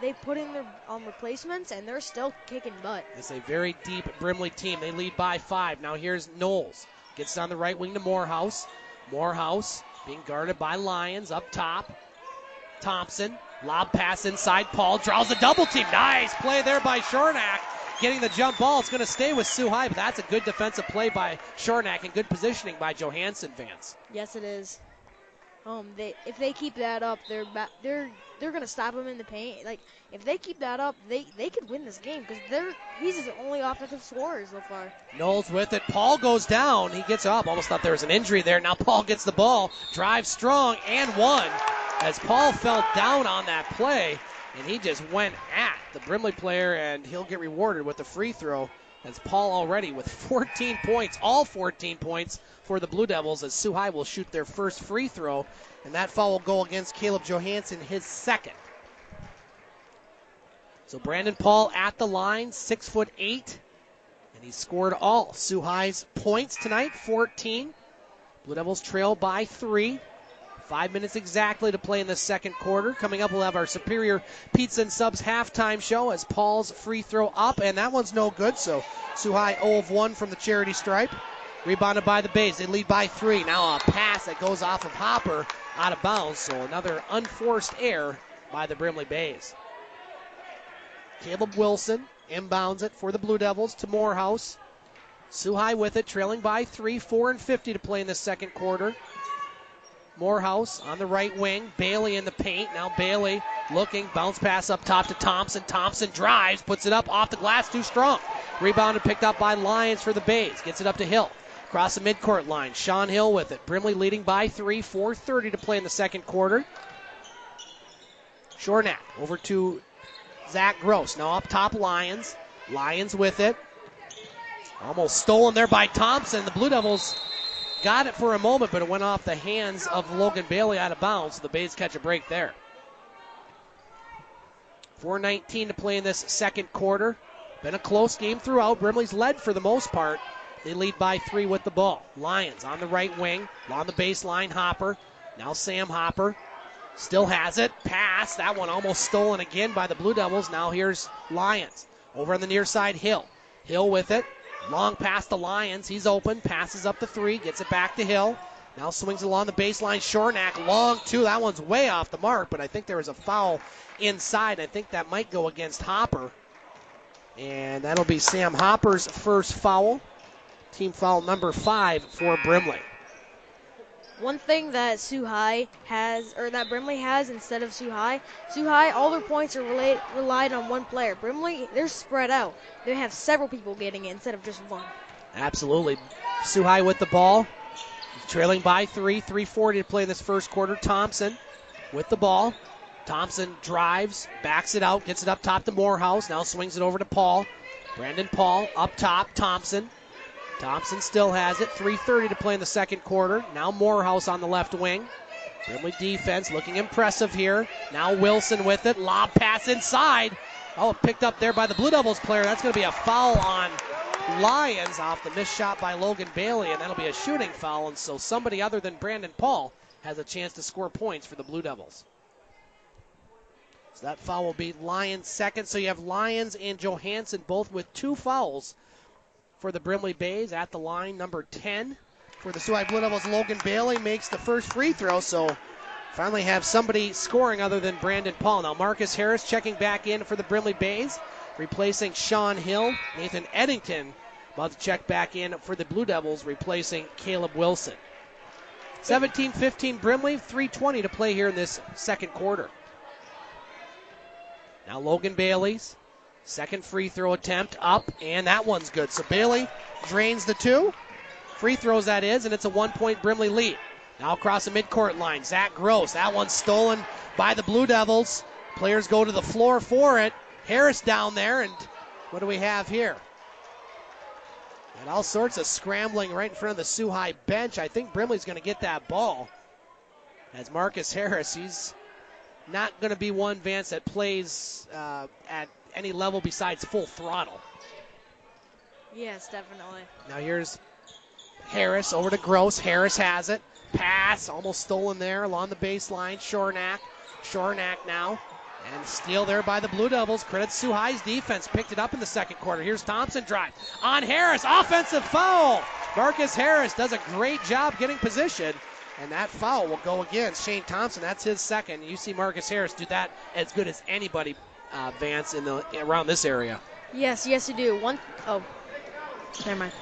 they put in their replacements, and they're still kicking butt. It's a very deep Brimley team. They lead by 5. Now here's Knowles. Gets on the right wing to Morehouse. Morehouse being guarded by Lyons up top. Thompson, lob pass inside. Paul draws a double team. Nice play there by Schornack. Getting the jump ball. It's going to stay with Sault High, but that's a good defensive play by Schornack and good positioning by Johansson, Vance. Yes, it is. If they keep that up, they're going to stop them in the paint. Like, if they keep that up, they could win this game because he's his only offensive scorer so far. Knowles with it. Paul goes down. He gets up. Almost thought there was an injury there. Now Paul gets the ball. Drives strong and one as Paul fell down on that play. And he just went at the Brimley player, and he'll get rewarded with the free throw as Paul already with 14 points, all 14 points for the Blue Devils as Sault High will shoot their first free throw, and that foul will go against Caleb Johansson, his second. So Brandon Paul at the line, 6'8", and he scored all Sault High's points tonight, 14. Blue Devils trail by 3. 5 minutes exactly to play in the second quarter. Coming up, we'll have our Superior Pizza and Subs halftime show as Paul's free throw up, and that one's no good, so Sault High 0 of 1 from the charity stripe. Rebounded by the Bays. They lead by 3. Now a pass that goes off of Hopper out of bounds, so another unforced error by the Brimley Bays. Caleb Wilson inbounds it for the Blue Devils to Morehouse. Sault High with it, trailing by 3, 4:50 to play in the second quarter. Morehouse on the right wing. Bailey in the paint. Now Bailey looking. Bounce pass up top to Thompson. Thompson drives. Puts it up off the glass. Too strong. Rebounded picked up by Lyons for the Bays. Gets it up to Hill. Across the midcourt line. Sean Hill with it. Brimley leading by 3. 4:30 to play in the second quarter. Schornack over to Zach Gross. Now up top Lyons. Lyons with it. Almost stolen there by Thompson. The Blue Devils got it for a moment, but it went off the hands of Logan Bailey out of bounds. So the Bays catch a break there. 4:19 to play in this second quarter. Been a close game throughout. Brimley's led for the most part. They lead by 3 with the ball. Lyons on the right wing. On the baseline, Hopper. Now Sam Hopper. Still has it. Pass. That one almost stolen again by the Blue Devils. Now here's Lyons. Over on the near side, Hill. Hill with it. Long pass to Lyons. He's open. Passes up the 3. Gets it back to Hill. Now swings along the baseline. Schornack. Long 2. That one's way off the mark, but I think there was a foul inside. I think that might go against Hopper. And that'll be Sam Hopper's first foul. Team foul number 5 for Brimley. One thing that Sault High has, or that Brimley has instead of Sault High, all their points are relied on one player. Brimley, they're spread out. They have several people getting it instead of just one. Absolutely. Sault High with the ball. Trailing by 3. 3:40 to play in this first quarter. Thompson with the ball. Thompson drives, backs it out, gets it up top to Morehouse. Now swings it over to Paul. Brandon Paul up top. Thompson. Thompson still has it. 3:30 to play in the second quarter. Now Morehouse on the left wing. Brimley defense looking impressive here. Now Wilson with it. Lob pass inside. Oh, picked up there by the Blue Devils player. That's going to be a foul on Lyons off the missed shot by Logan Bailey, and that'll be a shooting foul. And so somebody other than Brandon Paul has a chance to score points for the Blue Devils. So that foul will be Lyons' second. So you have Lyons and Johansson both with 2 fouls for the Brimley Bays. At the line, number 10 for the Sault High Blue Devils. Logan Bailey makes the first free throw, so finally have somebody scoring other than Brandon Paul. Now Marcus Harris checking back in for the Brimley Bays, replacing Sean Hill. Nathan Eddington about to check back in for the Blue Devils, replacing Caleb Wilson. 17-15 Brimley, 3:20 to play here in this second quarter. Now Logan Bailey's second free throw attempt up, and that one's good. So Bailey drains the 2. Free throws, that is, and it's a 1-point Brimley lead. Now across the midcourt line, Zach Gross. That one's stolen by the Blue Devils. Players go to the floor for it. Harris down there, and what do we have here? And all sorts of scrambling right in front of the Sault High bench. I think Brimley's going to get that ball. As Marcus Harris, he's not going to be one, Vance, that plays at any level besides full throttle. Yes, definitely. Now here's Harris over to Gross. Harris has it. Pass, almost stolen there along the baseline. Schornack. Schornack now. And steal there by the Blue Devils. Credit Sault High's defense. Picked it up in the second quarter. Here's Thompson drive on Harris. Offensive foul. Marcus Harris does a great job getting position. And that foul will go against Shane Thompson. That's his second. You see Marcus Harris do that as good as anybody, Vance, around this area. Yes, you do. Never mind.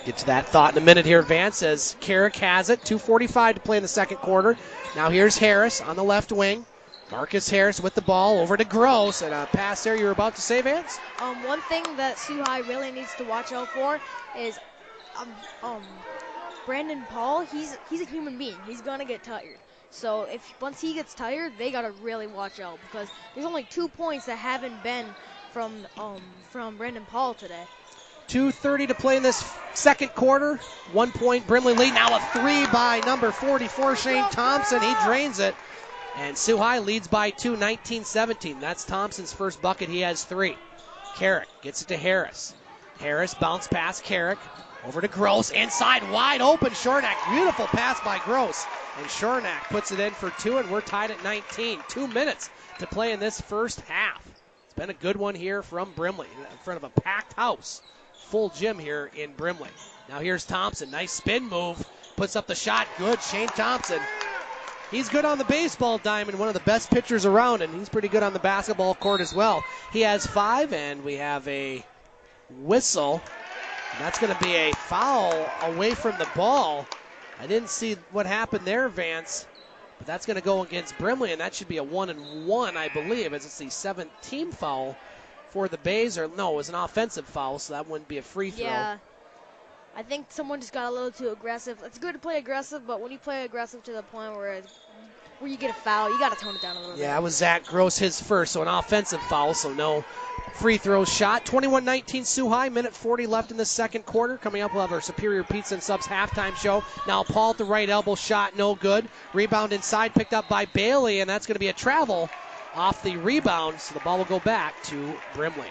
Get to that thought in a minute here, Vance, as Carrick has it. 2:45 to play in the second quarter. Now here's Harris on the left wing. Marcus Harris with the ball over to Gross. And a pass there you were about to say, Vance? One thing that Sault High really needs to watch out for is Brandon Paul. He's a human being. He's going to get tired. So once he gets tired, they got to really watch out because there's only 2 points that haven't been from Brandon Paul today. 2:30 to play in this second quarter. 1 point Brimley lead. Now a three by number 44, Shane Thompson. He drains it. And Sault High leads by 2, 19-17. That's Thompson's first bucket. He has 3. Carrick gets it to Harris. Harris bounce pass Carrick. Over to Gross. Inside wide open. Schornack. Beautiful pass by Gross. And Schornack puts it in for 2, and we're tied at 19. 2 minutes to play in this first half. It's been a good one here from Brimley in front of a packed house. Full gym here in Brimley. Now here's Thompson. Nice spin move. Puts up the shot. Good. Shane Thompson. He's good on the baseball diamond, one of the best pitchers around, and he's pretty good on the basketball court as well. He has 5, and we have a whistle. And that's going to be a foul away from the ball. I didn't see what happened there, Vance, but that's going to go against Brimley, and that should be a 1-and-1, I believe, as it's the 7th team foul for the Bays. Or no, it was an offensive foul, so that wouldn't be a free throw. Yeah. I think someone just got a little too aggressive. It's good to play aggressive, but when you play aggressive to the point where you get a foul, you got to tone it down a little bit. Yeah, it was Zach Gross, his first, so an offensive foul, so no free throw shot. 21-19 Sault High, minute 40 left in the second quarter. Coming up, we'll have our Superior Pizza and Subs halftime show. Now Paul at the right elbow, shot no good. Rebound inside, picked up by Bailey, and that's going to be a travel off the rebound, so the ball will go back to Brimley.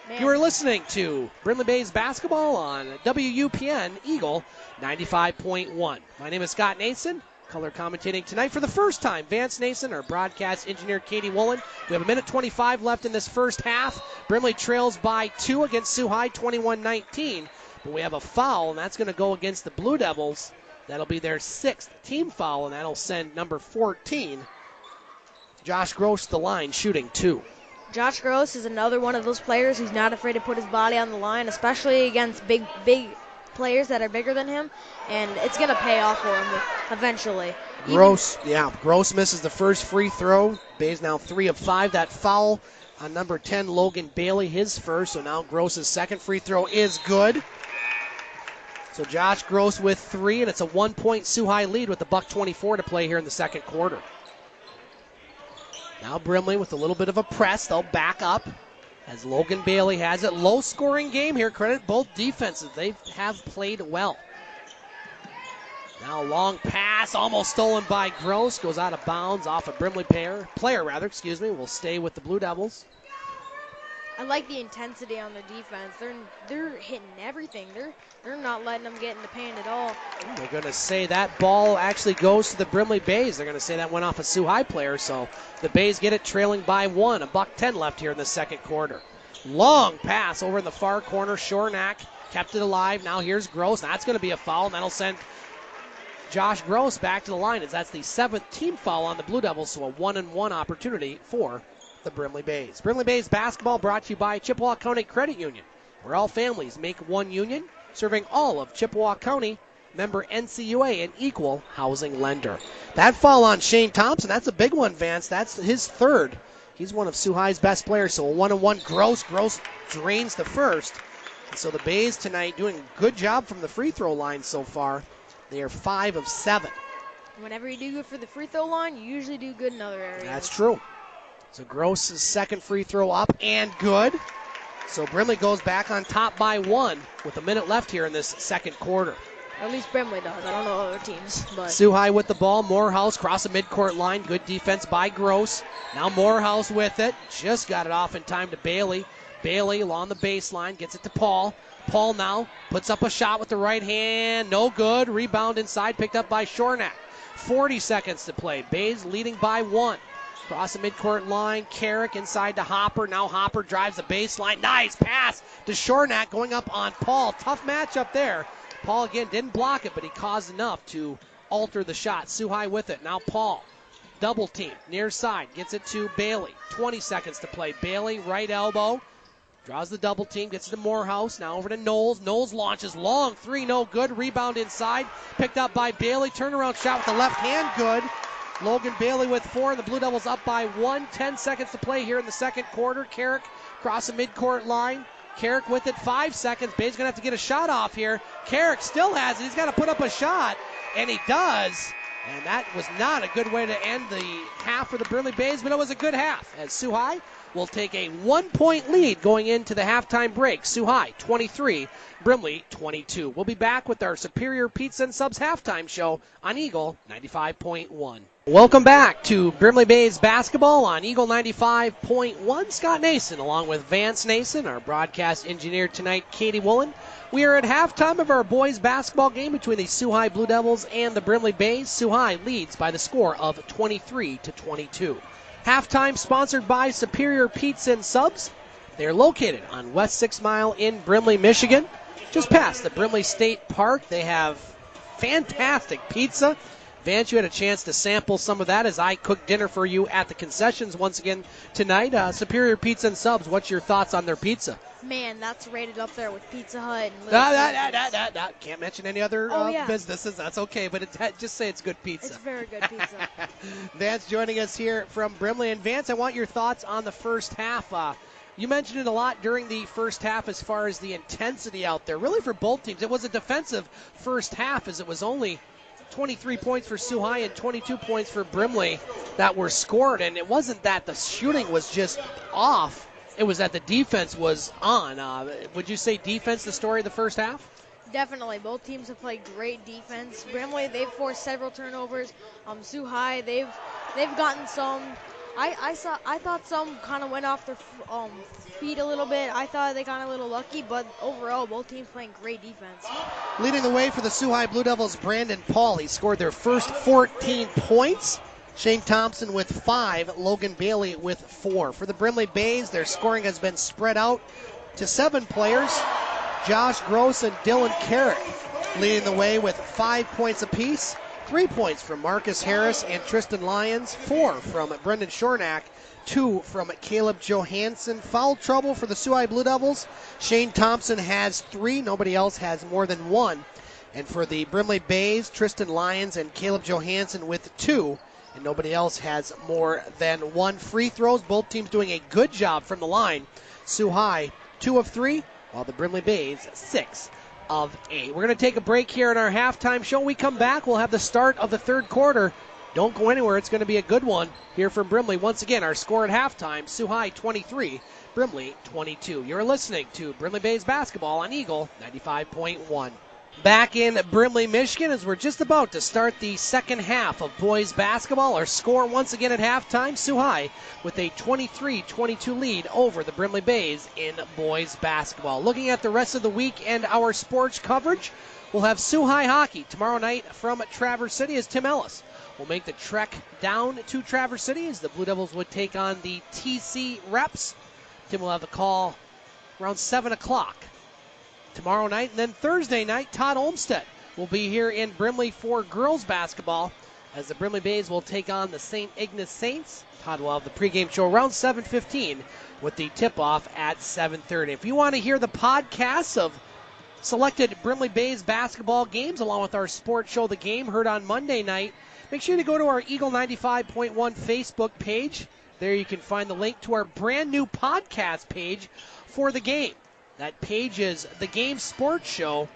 Man. You are listening to Brimley Bays basketball on WUPN Eagle 95.1. My name is Scott Nason. Color commentating tonight for the first time, Vance Nason, our broadcast engineer, Katie Woolen. We have a minute 25 left in this first half. Brimley trails by 2 against Sault High, 21-19. But we have a foul, and that's going to go against the Blue Devils. That'll be their 6th team foul, and that'll send number 14, Josh Gross, to the line, shooting 2. Josh Gross is another one of those players who's not afraid to put his body on the line, especially against big players that are bigger than him, and it's going to pay off for him eventually. Gross misses the first free throw. Bays now 3 of 5. That foul on number 10, Logan Bailey, his first, so now Gross's second free throw is good. So Josh Gross with 3, and it's a 1-point Sault High lead with the $1:24 to play here in the second quarter. Now Brimley with a little bit of a press. They'll back up as Logan Bailey has it. Low-scoring game here. Credit both defenses. They have played well. Now a long pass, almost stolen by Gross. Goes out of bounds off a Brimley player, will stay with the Blue Devils. I like the intensity on the defense. They're hitting everything. They're not letting them get in the paint at all. They're going to say that ball actually goes to the Brimley Bays. They're going to say that went off a Sault High player, so the Bays get it trailing by 1. $1:10 left here in the second quarter. Long pass over in the far corner. Schornack kept it alive. Now here's Gross. That's going to be a foul, and that'll send Josh Gross back to the line, as that's the 7th team foul on the Blue Devils, so a 1-and-1 opportunity for the Brimley Bays. Brimley Bays basketball brought to you by Chippewa County Credit Union, where all families make one union, serving all of Chippewa County, member NCUA, and equal housing lender. That foul on Shane Thompson, that's a big one, Vance. That's his 3rd. He's one of Sault High's best players, so a 1-and-1. Gross drains the first. And so the Bays tonight doing a good job from the free throw line so far. They are 5 of 7. Whenever you do good for the free throw line, you usually do good in other areas. That's true. So Gross's second free throw up and good. So Brimley goes back on top by 1 with a minute left here in this second quarter. Or at least Brimley does. I don't know other teams. But Sault High with the ball. Morehouse cross the midcourt line. Good defense by Gross. Now Morehouse with it. Just got it off in time to Bailey. Bailey along the baseline. Gets it to Paul. Paul now puts up a shot with the right hand. No good. Rebound inside. Picked up by Schornack. 40 seconds to play. Bays leading by 1. Cross the midcourt line. Carrick inside to Hopper. Now Hopper drives the baseline. Nice pass to Schornack going up on Paul. Tough matchup there. Paul again didn't block it, but he caused enough to alter the shot. Sault High with it. Now Paul. Double team. Near side. Gets it to Bailey. 20 seconds to play. Bailey, right elbow. Draws the double team. Gets it to Morehouse. Now over to Knowles. Knowles launches long. 3, no good. Rebound inside. Picked up by Bailey. Turnaround shot with the left hand. Good. Logan Bailey with 4. The Blue Devils up by 1. 10 seconds to play here in the second quarter. Carrick across the midcourt line. Carrick with it, 5 seconds. Bay's going to have to get a shot off here. Carrick still has it. He's got to put up a shot, and he does. And that was not a good way to end the half for the Brimley Bays, but it was a good half as Sault High will take a 1-point lead going into the halftime break. Sault High 23, Brimley 22. We'll be back with our Superior Pizza and Subs halftime show on Eagle 95.1. Welcome back to Brimley Bays basketball on Eagle 95.1. Scott Nason along with Vance Nason, our broadcast engineer tonight, Katie Woolen. We are at halftime of our boys basketball game between the Sault High Blue Devils and the Brimley Bays. Sault High leads by the score of 23-22. Halftime sponsored by Superior Pizza and Subs. They are located on West 6 Mile in Brimley, Michigan, just past the Brimley State Park. They have fantastic pizza. Vance, you had a chance to sample some of that as I cooked dinner for you at the concessions once again tonight. Superior Pizza and Subs, what's your thoughts on their pizza? Man, that's rated up there with Pizza Hut and Little Can't mention any other businesses. That's okay, but just say it's good pizza. It's very good pizza. Vance joining us here from Brimley. And Vance, I want your thoughts on the first half. You mentioned it a lot during the first half as far as the intensity out there. Really for both teams. It was a defensive first half as it was only 23 points for Sault High and 22 points for Brimley that were scored. And it wasn't that the shooting was just off. It was that the defense was on. Would you say defense the story of the first half? Definitely. Both teams have played great defense. Brimley, they've forced several turnovers. Sault High, they've gotten some. I thought some kind of went off their feet a little bit. I thought they got a little lucky, but overall, both teams playing great defense. Leading the way for the Sault High Blue Devils, Brandon Paul. He scored their first 14 points. Shane Thompson with 5, Logan Bailey with 4. For the Brimley Bays, their scoring has been spread out to 7 players. Josh Gross and Dylan Carrick leading the way with 5 points apiece. 3 points from Marcus Harris and Tristan Lyons. 4 from Brenden Schornack. 2 from Caleb Johansson. Foul trouble for the Sault High Blue Devils. Shane Thompson has 3. Nobody else has more than 1. And for the Brimley Bays, Tristan Lyons and Caleb Johansson with 2. And nobody else has more than 1. Free throws, both teams doing a good job from the line. Sault High, 2 of 3, while the Brimley Bays, 6 of 8. We're going to take a break here in our halftime show. When we come back, we'll have the start of the third quarter. Don't go anywhere. It's going to be a good one here from Brimley. Once again, our score at halftime, Sault High 23, Brimley 22. You're listening to Brimley Bays basketball on Eagle 95.1. Back in Brimley, Michigan, as we're just about to start the second half of boys basketball. Our score once again at halftime, Sault High with a 23-22 lead over the Brimley Bays in boys basketball. Looking at the rest of the week and our sports coverage, we'll have Sault High hockey tomorrow night from Traverse City as Tim Ellis will make the trek down to Traverse City as the Blue Devils would take on the TC Reps. Tim will have the call around 7 o'clock. Tomorrow night, and then Thursday night, Todd Olmsted will be here in Brimley for girls basketball as the Brimley Bays will take on the St. Ignace Saints. Todd will have the pregame show around 7:15 with the tip-off at 7:30. If you want to hear the podcasts of selected Brimley Bays basketball games along with our sports show, The Game, heard on Monday night, make sure to go to our Eagle 95.1 Facebook page. There you can find the link to our brand new podcast page for The Game. That page is The Game Sports Show.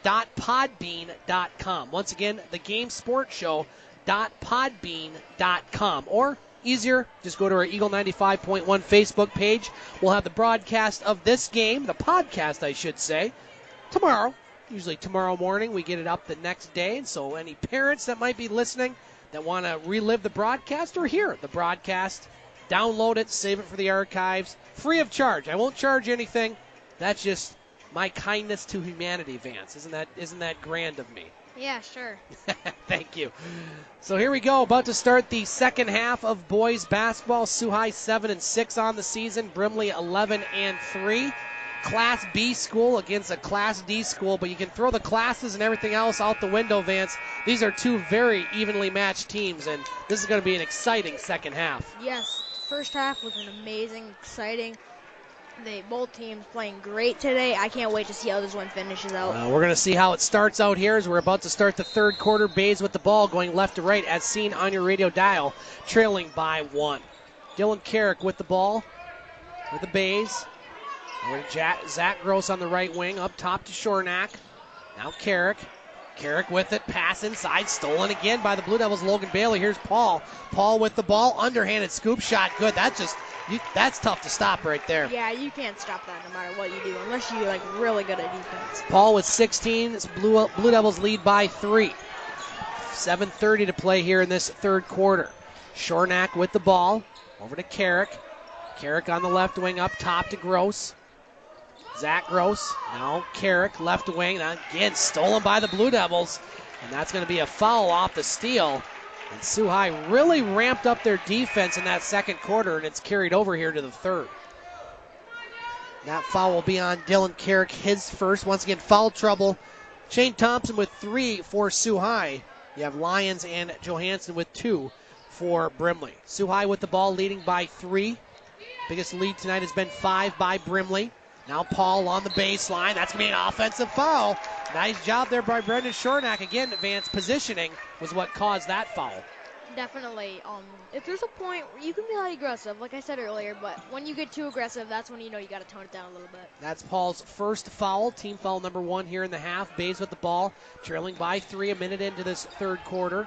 thegamesportshow.podbean.com. Once again, thegamesportshow.podbean.com. Or easier, just go to our Eagle 95.1 Facebook page. We'll have the broadcast of this game, the podcast, I should say, tomorrow. Usually tomorrow morning. We get it up the next day. And so any parents that might be listening that want to relive the broadcast or hear the broadcast, download it, save it for the archives, free of charge. I won't charge anything. That's just my kindness to humanity, Vance. Isn't that grand of me? Yeah, sure. Thank you. So here we go, about to start the second half of boys basketball. Sault High 7-6 on the season. Brimley 11-3. Class B school against a Class D school, but you can throw the classes and everything else out the window, Vance. These are two very evenly matched teams, and this is going to be an exciting second half. Yes, first half was an amazing, exciting. Both teams playing great today. I can't wait to see how this one finishes out. We're going to see how it starts out here as we're about to start the third quarter. Bays with the ball going left to right as seen on your radio dial, trailing by 1. Dylan Carrick with the ball with the Bays. Over to Zach Gross on the right wing, up top to Schornack. Now Carrick. Carrick with it, pass inside, stolen again by the Blue Devils, Logan Bailey. Here's Paul. Paul with the ball, underhanded scoop shot, good. That's tough to stop right there. Yeah, you can't stop that no matter what you do, unless you're really good at defense. Paul with 16, it's Blue Devils lead by 3. 7:30 to play here in this third quarter. Schornack with the ball, over to Carrick. Carrick on the left wing, up top to Gross. Zach Gross, now Carrick, left wing, now again stolen by the Blue Devils, and that's going to be a foul off the steal. And Sault High really ramped up their defense in that second quarter, and it's carried over here to the third. That foul will be on Dylan Carrick, his first. Once again, foul trouble. Shane Thompson with 3 for Sault High. You have Lyons and Johansson with 2 for Brimley. Sault High with the ball, leading by 3. Biggest lead tonight has been 5 by Brimley. Now Paul on the baseline. That's going to be an offensive foul. Nice job there by Brenden Schornack. Again, advanced positioning was what caused that foul. Definitely. If there's a point where you can be highly aggressive, like I said earlier, but when you get too aggressive, that's when you know you got to tone it down a little bit. That's Paul's first foul, team foul number 1 here in the half. Bays with the ball, trailing by 3 a minute into this third quarter.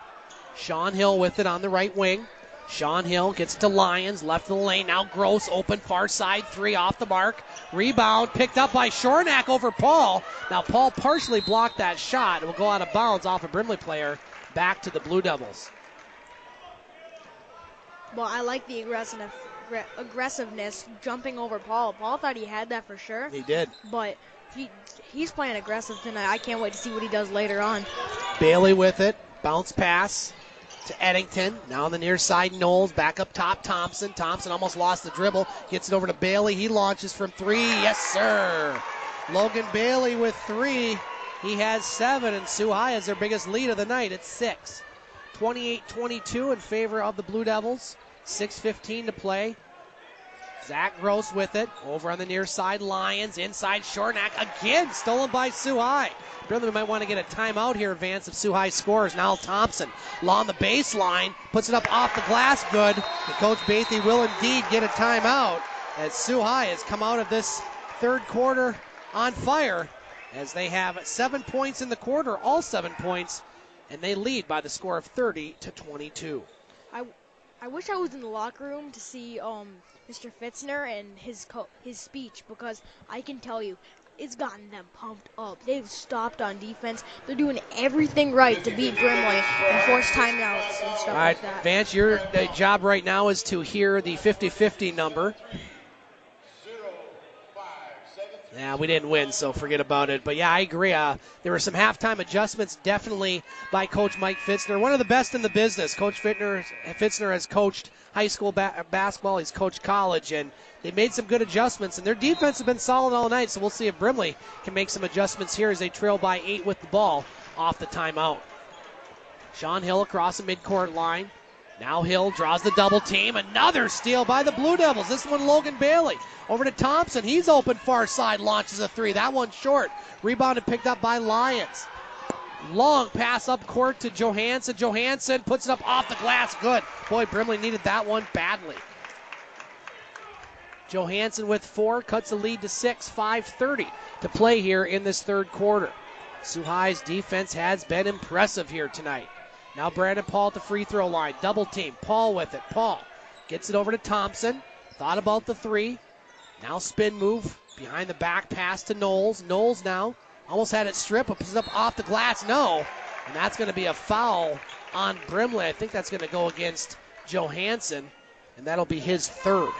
Sean Hill with it on the right wing. Sean Hill gets to Lyons, left of the lane. Now Gross, open far side, 3 off the mark. Rebound picked up by Schornack over Paul. Now Paul partially blocked that shot. It will go out of bounds off a Brimley player, back to the Blue Devils. Well, I like the aggressiveness jumping over Paul. Paul thought he had that for sure. He did. But he's playing aggressive tonight. I can't wait to see what he does later on. Bailey with it, bounce pass to Eddington. Now on the near side, Knowles. Back up top, Thompson. Thompson almost lost the dribble. Gets it over to Bailey. He launches from 3. Yes, sir. Logan Bailey with 3. He has 7, and Sault High has their biggest lead of the night at 6. 28-22 in favor of the Blue Devils. 6:15 to play. Zach Gross with it. Over on the near side, Lyons. Inside, Schornack. Again, stolen by Sault High. Brimley might want to get a timeout here, Vance, if Sault High scores. Now Thompson, along the baseline, puts it up off the glass. Good. And Coach Bathy will indeed get a timeout as Sault High has come out of this third quarter on fire, as they have 7 points in the quarter, all 7 points, and they lead by the score of 30-22. I wish I was in the locker room to see Mr. Fitzner and his speech, because I can tell you, it's gotten them pumped up. They've stopped on defense. They're doing everything right to beat Brimley and force timeouts and stuff like that. Vance, your job right now is to hear the 50-50 number. Yeah, we didn't win, so forget about it. But, yeah, I agree. There were some halftime adjustments definitely by Coach Mike Fitzner, one of the best in the business. Coach Fitzner has coached high school basketball. He's coached college, and they made some good adjustments. And their defense has been solid all night, so we'll see if Brimley can make some adjustments here as they trail by 8 with the ball off the timeout. Sean Hill across the midcourt line. Now Hill draws the double team. Another steal by the Blue Devils. This one, Logan Bailey. Over to Thompson. He's open far side, launches a 3. That one short. Rebounded, picked up by Lyons. Long pass up court to Johansson. Johansson puts it up off the glass. Good. Boy, Brimley needed that one badly. Johansson with 4, cuts the lead to 6. 5:30 to play here in this third quarter. Sault High's defense has been impressive here tonight. Now Brandon Paul at the free throw line. Double team. Paul with it. Paul gets it over to Thompson. Thought about the three. Now spin move. Behind the back pass to Knowles. Knowles now almost had it stripped. Puts it up off the glass. No. And that's going to be a foul on Brimley. I think that's going to go against Johansson. And that'll be his third.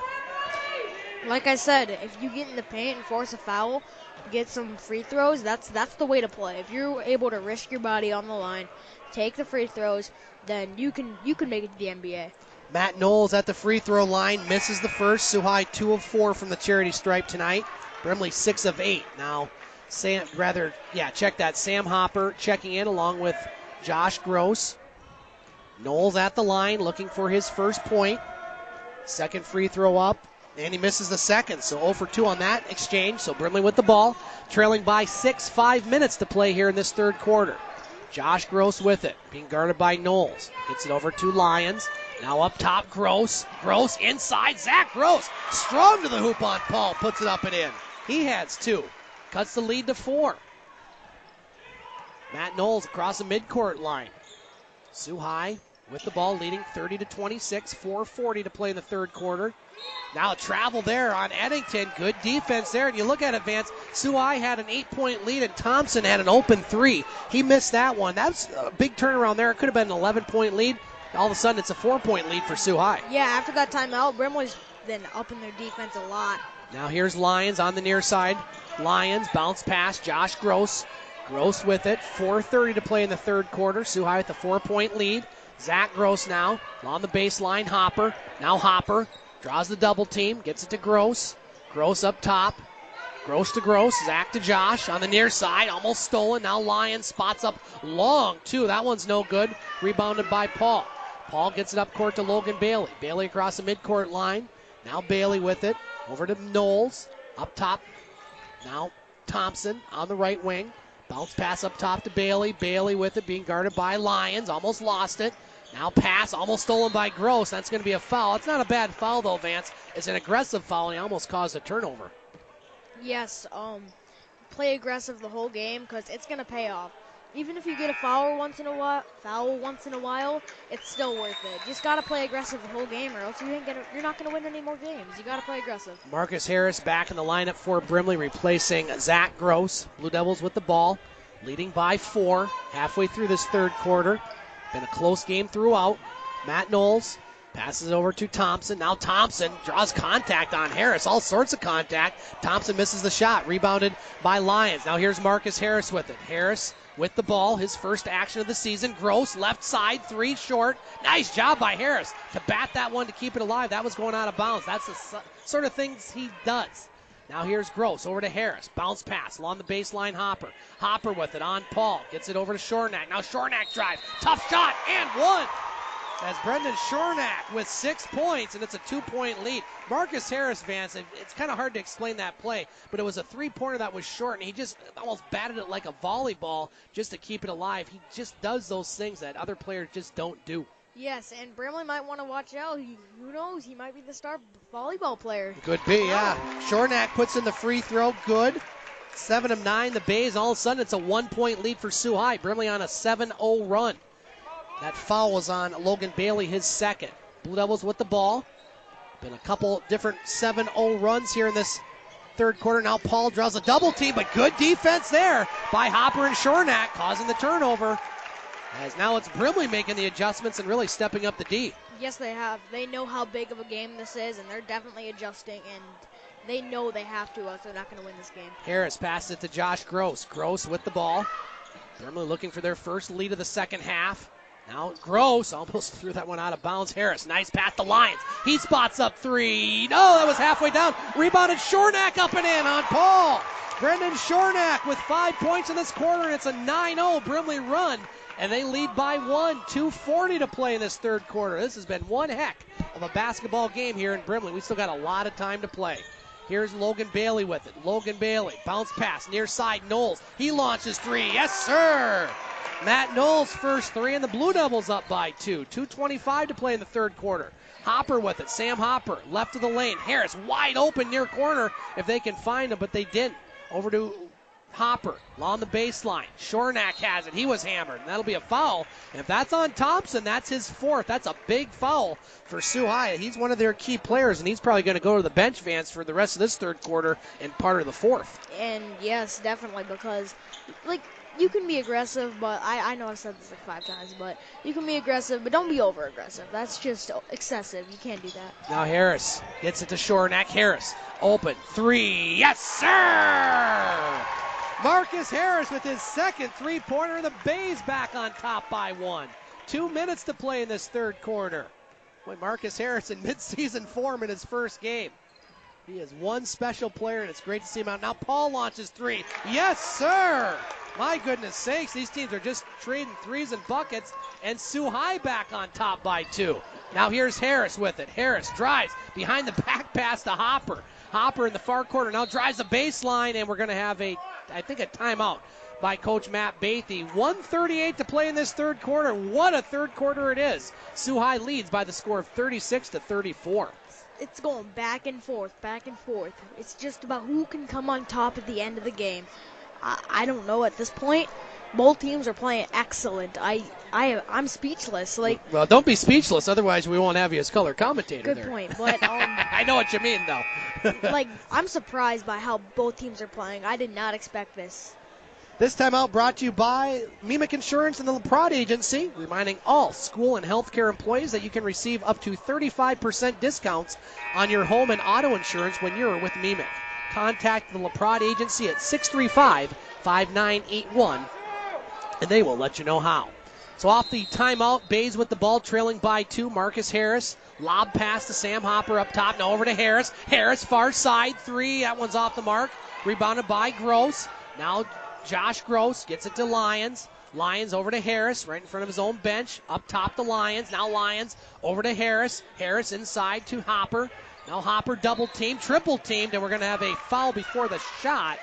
Like I said, if you get in the paint and force a foul, get some free throws, that's the way to play. If you're able to risk your body on the line, take the free throws, then you can make it to the NBA. Matt Knowles at the free throw line, misses the first. Sault High 2 of 4 from the charity stripe tonight. Brimley 6 of 8. Now, check that. Sam Hopper checking in along with Josh Gross. Knowles at the line looking for his first point. Second free throw up, and he misses the second. So 0 for 2 on that exchange. So Brimley with the ball, trailing by 6, 5 minutes to play here in this third quarter. Josh Gross with it, being guarded by Knowles. Gets it over to Lyons. Now up top, Gross. Gross inside, Zach Gross. Strong to the hoop on Paul, puts it up and in. He has 2. Cuts the lead to 4. Matt Knowles across the midcourt line. Sault High with the ball leading 30-26, 4:40 to play in the third quarter. Now a travel there on Eddington. Good defense there. And you look at it, Vance, Sault High had an 8-point lead and Thompson had an open 3. He missed that one. That's a big turnaround there. It could have been an 11-point lead. All of a sudden it's a 4-point lead for Sault High. Yeah, after that timeout, Brimley's been upping their defense a lot. Now here's Lyons on the near side. Lyons bounce pass, Josh Gross. Gross with it. 4:30 to play in the third quarter. Sault High with a 4-point lead. Zach Gross now on the baseline. Hopper. Now Hopper draws the double team. Gets it to Gross. Gross up top. Gross to Gross. Zach to Josh on the near side. Almost stolen. Now Lyons spots up long, too. That one's no good. Rebounded by Paul. Paul gets it up court to Logan Bailey. Bailey across the midcourt line. Now Bailey with it. Over to Knowles. Up top. Now Thompson on the right wing. Bounce pass up top to Bailey. Bailey with it, being guarded by Lyons. Almost lost it. Now pass, almost stolen by Gross. That's going to be a foul. It's not a bad foul, though, Vance. It's an aggressive foul, and he almost caused a turnover. Yes, play aggressive the whole game because it's going to pay off. Even if you get a foul once in a while, it's still worth it. Just got to play aggressive the whole game, or else you're not going to win any more games. You got to play aggressive. Marcus Harris back in the lineup for Brimley, replacing Zach Gross. Blue Devils with the ball, leading by 4 halfway through this third quarter. Been a close game throughout. Matt Knowles passes it over to Thompson. Now Thompson draws contact on Harris. All sorts of contact. Thompson misses the shot. Rebounded by Lyons. Now here's Marcus Harris with it. Harris with the ball. His first action of the season. Gross left side. 3 short. Nice job by Harris to bat that one to keep it alive. That was going out of bounds. That's the sort of things he does. Now here's Gross over to Harris. Bounce pass along the baseline. Hopper. Hopper with it on Paul. Gets it over to Schornack. Now Schornack drives. Tough shot and one. As Brenden Schornack with 6 points, and it's a 2-point lead. Marcus Harris, Vance, it's kind of hard to explain that play, but it was a 3-pointer that was short, and he just almost batted it like a volleyball just to keep it alive. He just does those things that other players just don't do. Yes, and Brimley might want to watch out. Who knows? He might be the star volleyball player. Could be, yeah. Schornack puts in the free throw. Good. 7 of 9. The Bays, all of a sudden, it's a 1-point lead for Sault High. Brimley on a 7-0 run. That foul was on Logan Bailey, his second. Blue Devils with the ball. Been a couple different 7-0 runs here in this third quarter. Now Paul draws a double team, but good defense there by Hopper and Schornack, causing the turnover. As now it's Brimley making the adjustments and really stepping up the D. Yes, they have. They know how big of a game this is, and they're definitely adjusting, and they know they have to, else they're not going to win this game. Harris passes it to Josh Gross. Gross with the ball. Brimley looking for their first lead of the second half. Now Gross almost threw that one out of bounds. Harris, nice pass to Lyons. He spots up 3. No, that was halfway down. Rebounded Schornack up and in on Paul. Brenden Schornack with 5 points in this quarter, and it's a 9-0 Brimley run. And they lead by 1. 2:40 to play in this third quarter. This has been one heck of a basketball game here in Brimley. We still got a lot of time to play. Here's Logan Bailey with it. Logan Bailey, bounce pass, near side, Knowles. He launches 3. Yes, sir! Matt Knowles' first 3, and the Blue Devils up by 2. 2:25 to play in the third quarter. Hopper with it. Sam Hopper, left of the lane. Harris wide open near corner if they can find him, but they didn't. Over to Hopper along the baseline. Schornack has it. He was hammered, and that'll be a foul. And if that's on Thompson, that's his fourth. That's a big foul for Sault High. He's one of their key players, and he's probably going to go to the bench, Vance, for the rest of this third quarter and part of the fourth. And yes, definitely, because you can be aggressive, but I know I've said this 5 times, but you can be aggressive, but don't be over aggressive. That's just excessive. You can't do that. Now Harris gets it to Schornack. Harris open 3. Yes, sir! Marcus Harris with his second 3-pointer, and the Bays back on top by 1. 2 minutes to play in this third quarter. Boy, Marcus Harris in midseason form in his first game. He is one special player, and it's great to see him out. Now Paul launches 3. Yes, sir! My goodness sakes, these teams are just trading threes and buckets, and Sault High back on top by 2. Now here's Harris with it. Harris drives behind the back pass to Hopper. Hopper in the far corner now drives the baseline, and we're going to have a timeout by Coach Matt Bathy. 1:38 to play in this third quarter. What a third quarter it is. Sault High leads by the score of 36-34. It's going back and forth, back and forth. It's just about who can come on top at the end of the game. I don't know at this point. Both teams are playing excellent. I'm speechless. Well, don't be speechless, otherwise we won't have you as color commentator. Good there. Point. But I know what you mean, though. I'm surprised by how both teams are playing. I did not expect this. This timeout brought to you by Memic Insurance and the LaPrade Agency, reminding all school and healthcare employees that you can receive up to 35% discounts on your home and auto insurance when you're with Memic. Contact the LaPrade Agency at 635-5981, and they will let you know how. So off the timeout, Bays with the ball, trailing by 2. Marcus Harris, lob pass to Sam Hopper up top, now over to Harris. Harris, far side, 3, that one's off the mark. Rebounded by Gross. Now Josh Gross gets it to Lyons. Lyons over to Harris, right in front of his own bench. Up top to Lyons. Now Lyons over to Harris. Harris inside to Hopper. Now Hopper double teamed, triple teamed, and we're going to have a foul before the shot.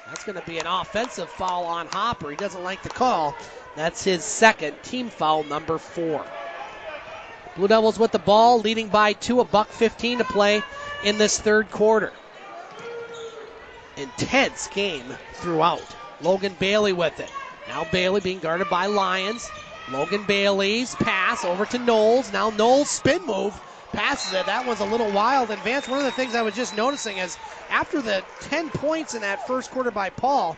That's going to be an offensive foul on Hopper. He doesn't like the call. That's his second, team foul number 4. Blue Devils with the ball, leading by 2, $1:15 to play in this third quarter. Intense game throughout. Logan Bailey with it. Now Bailey being guarded by Lyons. Logan Bailey's pass over to Knowles. Now Knowles' spin move. Passes it. That one's a little wild. And Vance, one of the things I was just noticing is after the 10 points in that first quarter by Paul,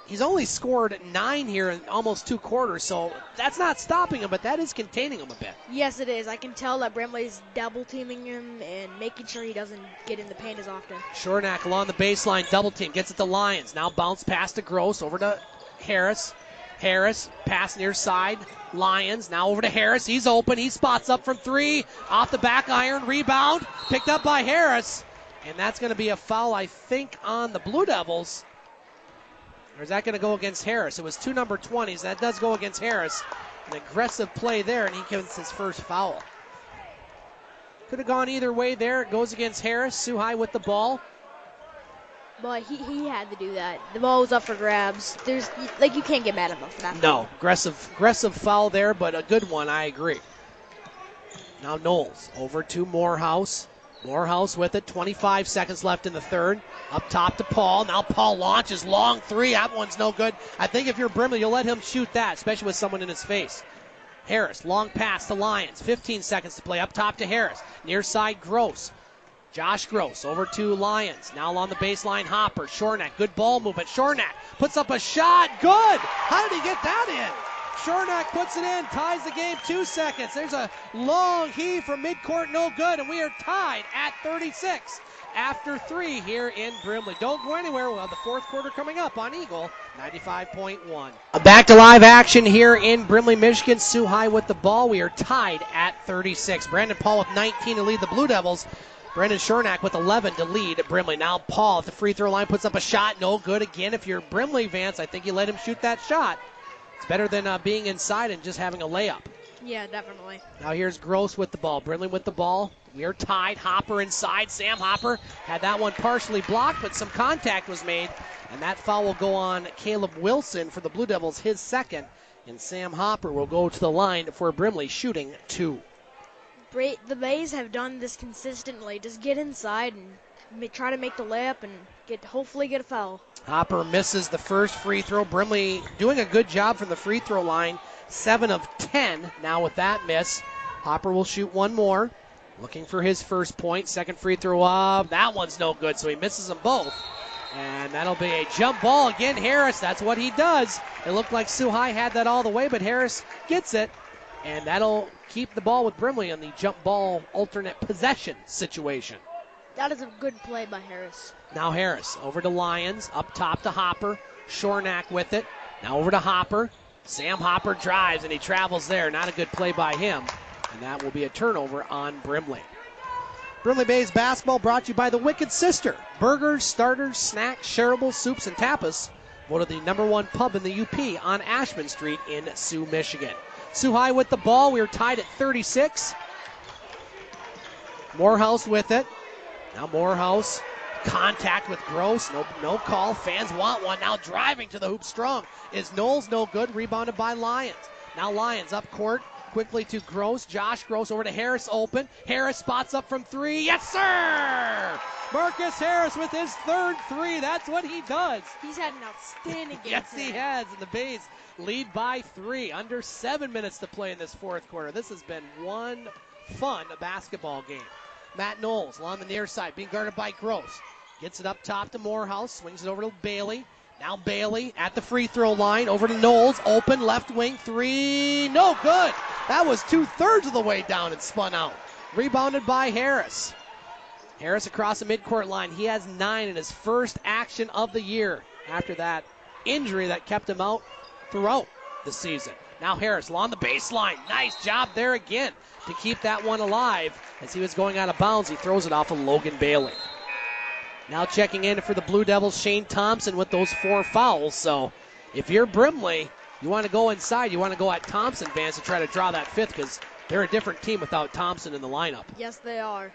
he's only scored 9 here in almost 2 quarters. So that's not stopping him, but that is containing him a bit. Yes, it is. I can tell that Brimley's double teaming him and making sure he doesn't get in the paint as often. Schornack along the baseline, double team, gets it to Lyons. Now bounce pass to Gross, over to Harris. Harris, pass near side. Lyons, now over to Harris. He's open. He spots up from 3. Off the back iron. Rebound. Picked up by Harris. And that's going to be a foul, I think, on the Blue Devils. Or is that going to go against Harris? It was 2 number 20s. That does go against Harris. An aggressive play there, and he gets his first foul. Could have gone either way there. It goes against Harris. Sault High with the ball. But he had to do that. The ball was up for grabs. You can't get mad at him for that. No, aggressive foul there, but a good one, I agree. Now Knowles over to Morehouse. Morehouse with it, 25 seconds left in the third. Up top to Paul. Now Paul launches long 3. That one's no good. I think if you're Brimley, you'll let him shoot that, especially with someone in his face. Harris, long pass to Lyons. 15 seconds to play. Up top to Harris. Near side, Gross. Josh Gross over to Lyons. Now on the baseline, Hopper. Schornack, good ball movement. Schornack puts up a shot. Good! How did he get that in? Schornack puts it in, ties the game, 2 seconds. There's a long heave from midcourt, no good, and we are tied at 36 after 3 here in Brimley. Don't go anywhere. We'll have the fourth quarter coming up on Eagle 95.1. Back to live action here in Brimley, Michigan. Sault High with the ball. We are tied at 36. Brandon Paul with 19 to lead the Blue Devils. Brenden Schornack with 11 to lead at Brimley. Now Paul at the free throw line puts up a shot. No good again. If you're Brimley, Vance, I think you let him shoot that shot. It's better than being inside and just having a layup. Yeah, definitely. Now here's Gross with the ball. Brimley with the ball. We are tied. Hopper inside. Sam Hopper had that one partially blocked, but some contact was made. And that foul will go on Caleb Wilson for the Blue Devils, his second. And Sam Hopper will go to the line for Brimley, shooting 2. The Bays have done this consistently. Just get inside and try to make the layup and hopefully get a foul. Hopper misses the first free throw. Brimley doing a good job from the free throw line. 7 of 10 now with that miss. Hopper will shoot one more. Looking for his first point. Second free throw up. That one's no good, so he misses them both. And that'll be a jump ball again. Harris, that's what he does. It looked like Sault High had that all the way, but Harris gets it. And that'll keep the ball with Brimley on the jump ball alternate possession situation. That is a good play by Harris. Now Harris over to Lyons, up top to Hopper. Schornack with it. Now over to Hopper. Sam Hopper drives, and he travels there. Not a good play by him. And that will be a turnover on Brimley. Brimley Bays basketball brought to you by the Wicked Sister. Burgers, starters, snacks, shareables, soups, and tapas. Voted the #1 pub in the UP on Ashman Street in Sioux, Michigan. Sault High with the ball. We are tied at 36. Morehouse with it. Now Morehouse, contact with Gross. No call. Fans want one. Now driving to the hoop strong is Knowles. No good. Rebounded by Lyons. Now Lyons up court. Quickly to Gross. Josh Gross over to Harris open. Harris spots up from 3. Yes, sir! Marcus Harris with his third 3. That's what he does. He's had an outstanding game. Yes, he has. And the Bays lead by 3. Under 7 minutes to play in this fourth quarter. This has been one fun basketball game. Matt Knowles along the near side, being guarded by Gross. Gets it up top to Morehouse. Swings it over to Bailey. Now Bailey at the free throw line. Over to Knowles. Open left wing 3. No good. That was 2/3 of the way down and spun out. Rebounded by Harris. Harris across the midcourt line. He has 9 in his first action of the year after that injury that kept him out throughout the season. Now Harris along the baseline. Nice job there again to keep that one alive. As he was going out of bounds, he throws it off of Logan Bailey. Now checking in for the Blue Devils, Shane Thompson with those 4 fouls. So if you're Brimley, you want to go inside. You want to go at Thompson, Vance, to try to draw that 5th because they're a different team without Thompson in the lineup. Yes, they are.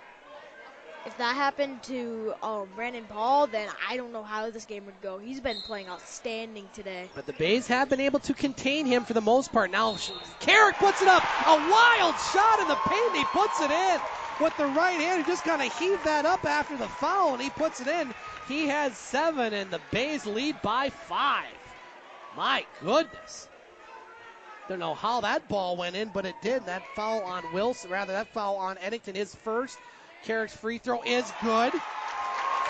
If that happened to Brandon Paul, then I don't know how this game would go. He's been playing outstanding today. But the Bays have been able to contain him for the most part. Now Carrick puts it up. A wild shot in the paint. He puts it in with the right hand. He just kind of heaved that up after the foul, and he puts it in. He has 7, and the Bays lead by 5. My goodness. Don't know how that ball went in, but it did. That foul on Wilson, that foul on Eddington, his first. Carrick's free throw is good.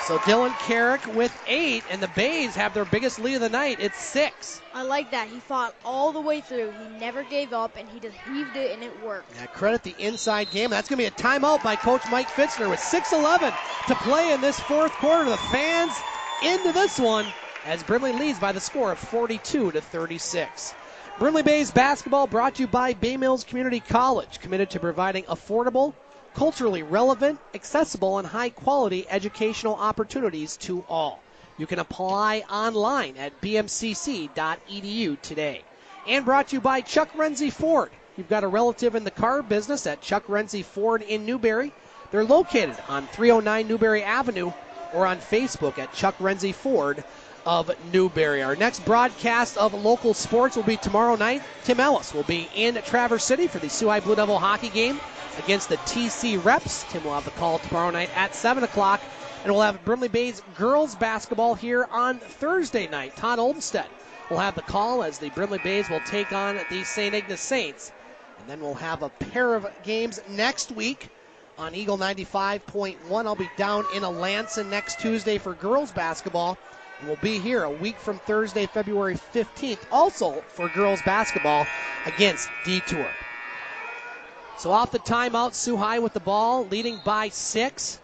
So Dylan Carrick with 8, and the Bays have their biggest lead of the night. It's 6. I like that. He fought all the way through. He never gave up, and he just heaved it, and it worked. Yeah, credit the inside game. That's going to be a timeout by Coach Mike Fitzner with 6:11 to play in this fourth quarter. The fans into this one as Brimley leads by the score of 42-36. Brimley Bays basketball brought to you by Bay Mills Community College, committed to providing affordable, culturally relevant, accessible, and high-quality educational opportunities to all. You can apply online at bmcc.edu today. And brought to you by Chuck Renzi Ford. You've got a relative in the car business at Chuck Renzi Ford in Newberry. They're located on 309 Newberry Avenue or on Facebook at Chuck Renzi Ford of Newberry. Our next broadcast of local sports will be tomorrow night. Tim Ellis will be in Traverse City for the Sault High Blue Devil hockey game against the TC Reps. Tim will have the call tomorrow night at 7 o'clock. And we'll have Brimley Bays girls basketball here on Thursday night. Todd Olmstead will have the call as the Brimley Bays will take on the St. Ignace Saints. And then we'll have a pair of games next week on Eagle 95.1. I'll be down in Alanson next Tuesday for girls basketball. And we'll be here a week from Thursday, February 15th, also for girls basketball against Detour. So off the timeout, Sault High with the ball, leading by 6.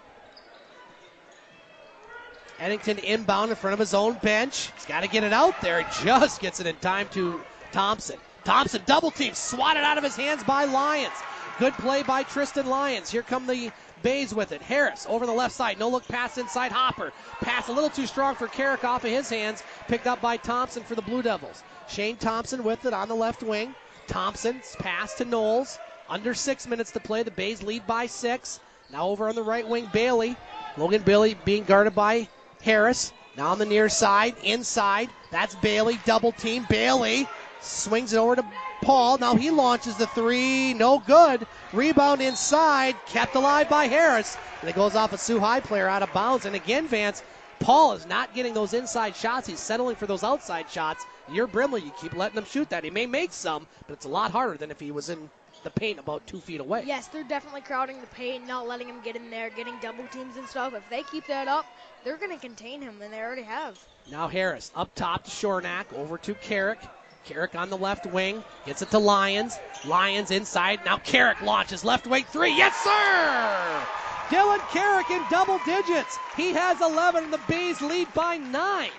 Eddington inbound in front of his own bench. He's got to get it out there. He just gets it in time to Thompson. Thompson double team, swatted out of his hands by Lyons. Good play by Tristan Lyons. Here come the Bays with it. Harris over the left side. No look pass inside Hopper. Pass a little too strong for Carrick off of his hands. Picked up by Thompson for the Blue Devils. Shane Thompson with it on the left wing. Thompson's pass to Knowles. Under 6 minutes to play. The Bays lead by 6. Now over on the right wing, Bailey. Logan Bailey being guarded by Harris. Now on the near side, inside. That's Bailey. Double team. Bailey Swings it over to Paul. Now he launches the three. No good. Rebound inside. Kept alive by Harris. And it goes off a Sault High player out of bounds. And again, Vance, Paul is not getting those inside shots. He's settling for those outside shots. You're Brimley. You keep letting him shoot that. He may make some, but it's a lot harder than if he was in the paint about 2 feet away. Yes, they're definitely crowding the paint, not letting him get in there, getting double teams and stuff. If they keep that up, they're going to contain him, and they already have. Now Harris up top to Schornack, over to Carrick. Carrick on the left wing, gets it to Lyons. Lyons inside, now Carrick launches left wing three. Yes, sir! Dylan Carrick in double digits. He has 11, and the Bays lead by 9.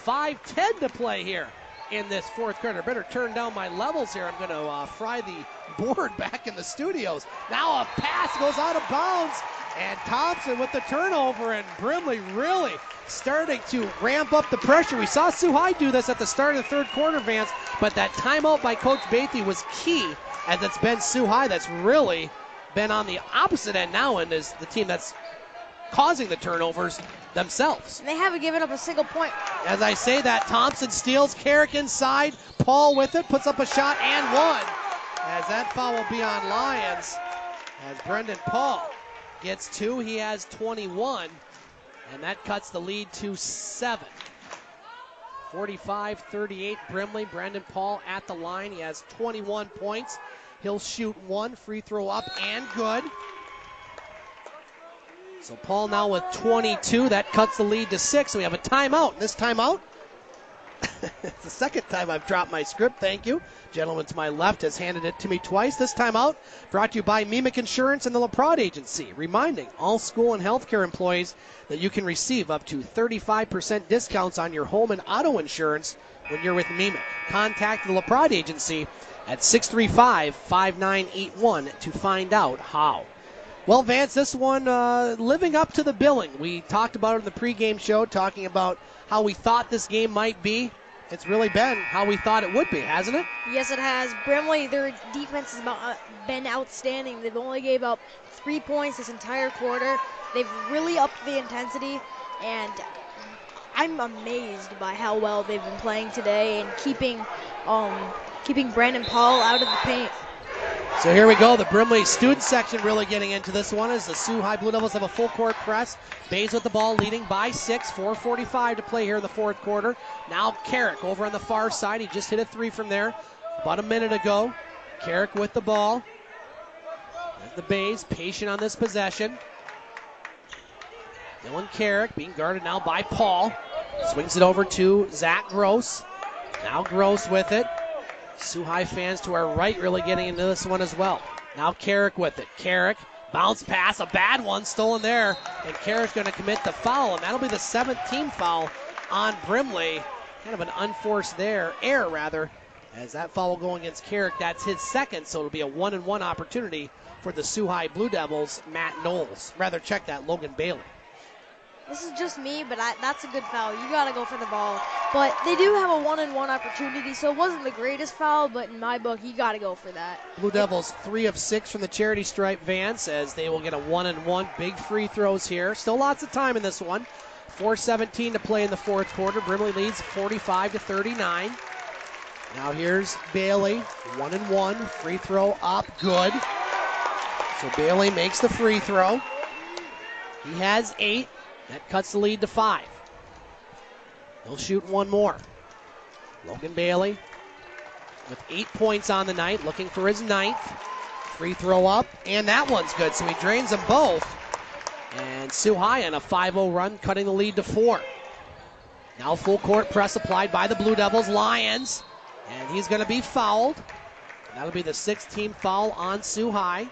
5:10 to play here in this fourth quarter. Better turn down my levels here. I'm going to fry the board back in the studios. Now a pass goes out of bounds, and Thompson with the turnover, and Brimley really starting to ramp up the pressure. We saw Sault High do this at the start of the third quarter, Vance, but that timeout by Coach Bathy was key, as it's been Sault High that's really been on the opposite end now and is the team that's causing the turnovers themselves. And they haven't given up a single point. As I say that, Thompson steals, Carrick inside, Paul with it, puts up a shot and one. As that foul will be on Lyons, as Brendan Paul gets 2, he has 21, and that cuts the lead to 7. 45-38 Brimley. Brendan Paul at the line. He has 21 points. He'll shoot 1 free throw up and good. So Paul now with 22. That cuts the lead to 6. So we have a timeout. This timeout, it's the second time I've dropped my script. Thank you. Gentleman to my left has handed it to me twice. This timeout brought to you by Mimic Insurance and the LaPrade Agency, reminding all school and healthcare employees that you can receive up to 35% discounts on your home and auto insurance when you're with Mimic. Contact the LaPrade Agency at 635-5981 to find out how. Well, Vance, this one living up to the billing. We talked about it in the pregame show, talking about how we thought this game might be. It's really been how we thought it would be, hasn't it? Yes, it has. Brimley, their defense has been outstanding. They've only gave up 3 points this entire quarter. They've really upped the intensity, and I'm amazed by how well they've been playing today and keeping Brandon Paul out of the paint. So here we go. The Brimley student section really getting into this one as the Sault High Blue Devils have a full court press. Bays with the ball, leading by 6. 4:45 to play here in the fourth quarter. Now Carrick over on the far side. He just hit a 3 from there about a minute ago. Carrick with the ball. And the Bays patient on this possession. Dylan Carrick being guarded now by Paul. Swings it over to Zach Gross. Now Gross with it. Sault High fans to our right really getting into this one as well. Now Carrick with it. Carrick, bounce pass, a bad one stolen there. And Carrick's going to commit the foul, and that'll be the 7th team foul on Brimley. Kind of an unforced error, as that foul will go against Carrick. That's his second, so it'll be a 1-and-1 opportunity for the Sault High Blue Devils, Matt Knowles. Logan Bailey. This is just me, but that's a good foul. You got to go for the ball. But they do have a 1-and-1 opportunity, so it wasn't the greatest foul, but in my book, you got to go for that. Blue Devils 3 of 6 from the charity stripe, Vance, as they will get a 1-and-1. Big free throws here. Still lots of time in this one. 4:17 to play in the fourth quarter. Brimley leads 45-39. Now here's Bailey, 1-and-1. Free throw up, good. So Bailey makes the free throw. He has 8. That cuts the lead to 5. He'll shoot one more. Logan Bailey with 8 points on the night, looking for his 9th. Free throw up, and that one's good, so he drains them both. And Sault High on a 5-0 run, cutting the lead to 4. Now full court press applied by the Blue Devils. Lyons, and he's going to be fouled. That'll be the 6th team foul on Sault High.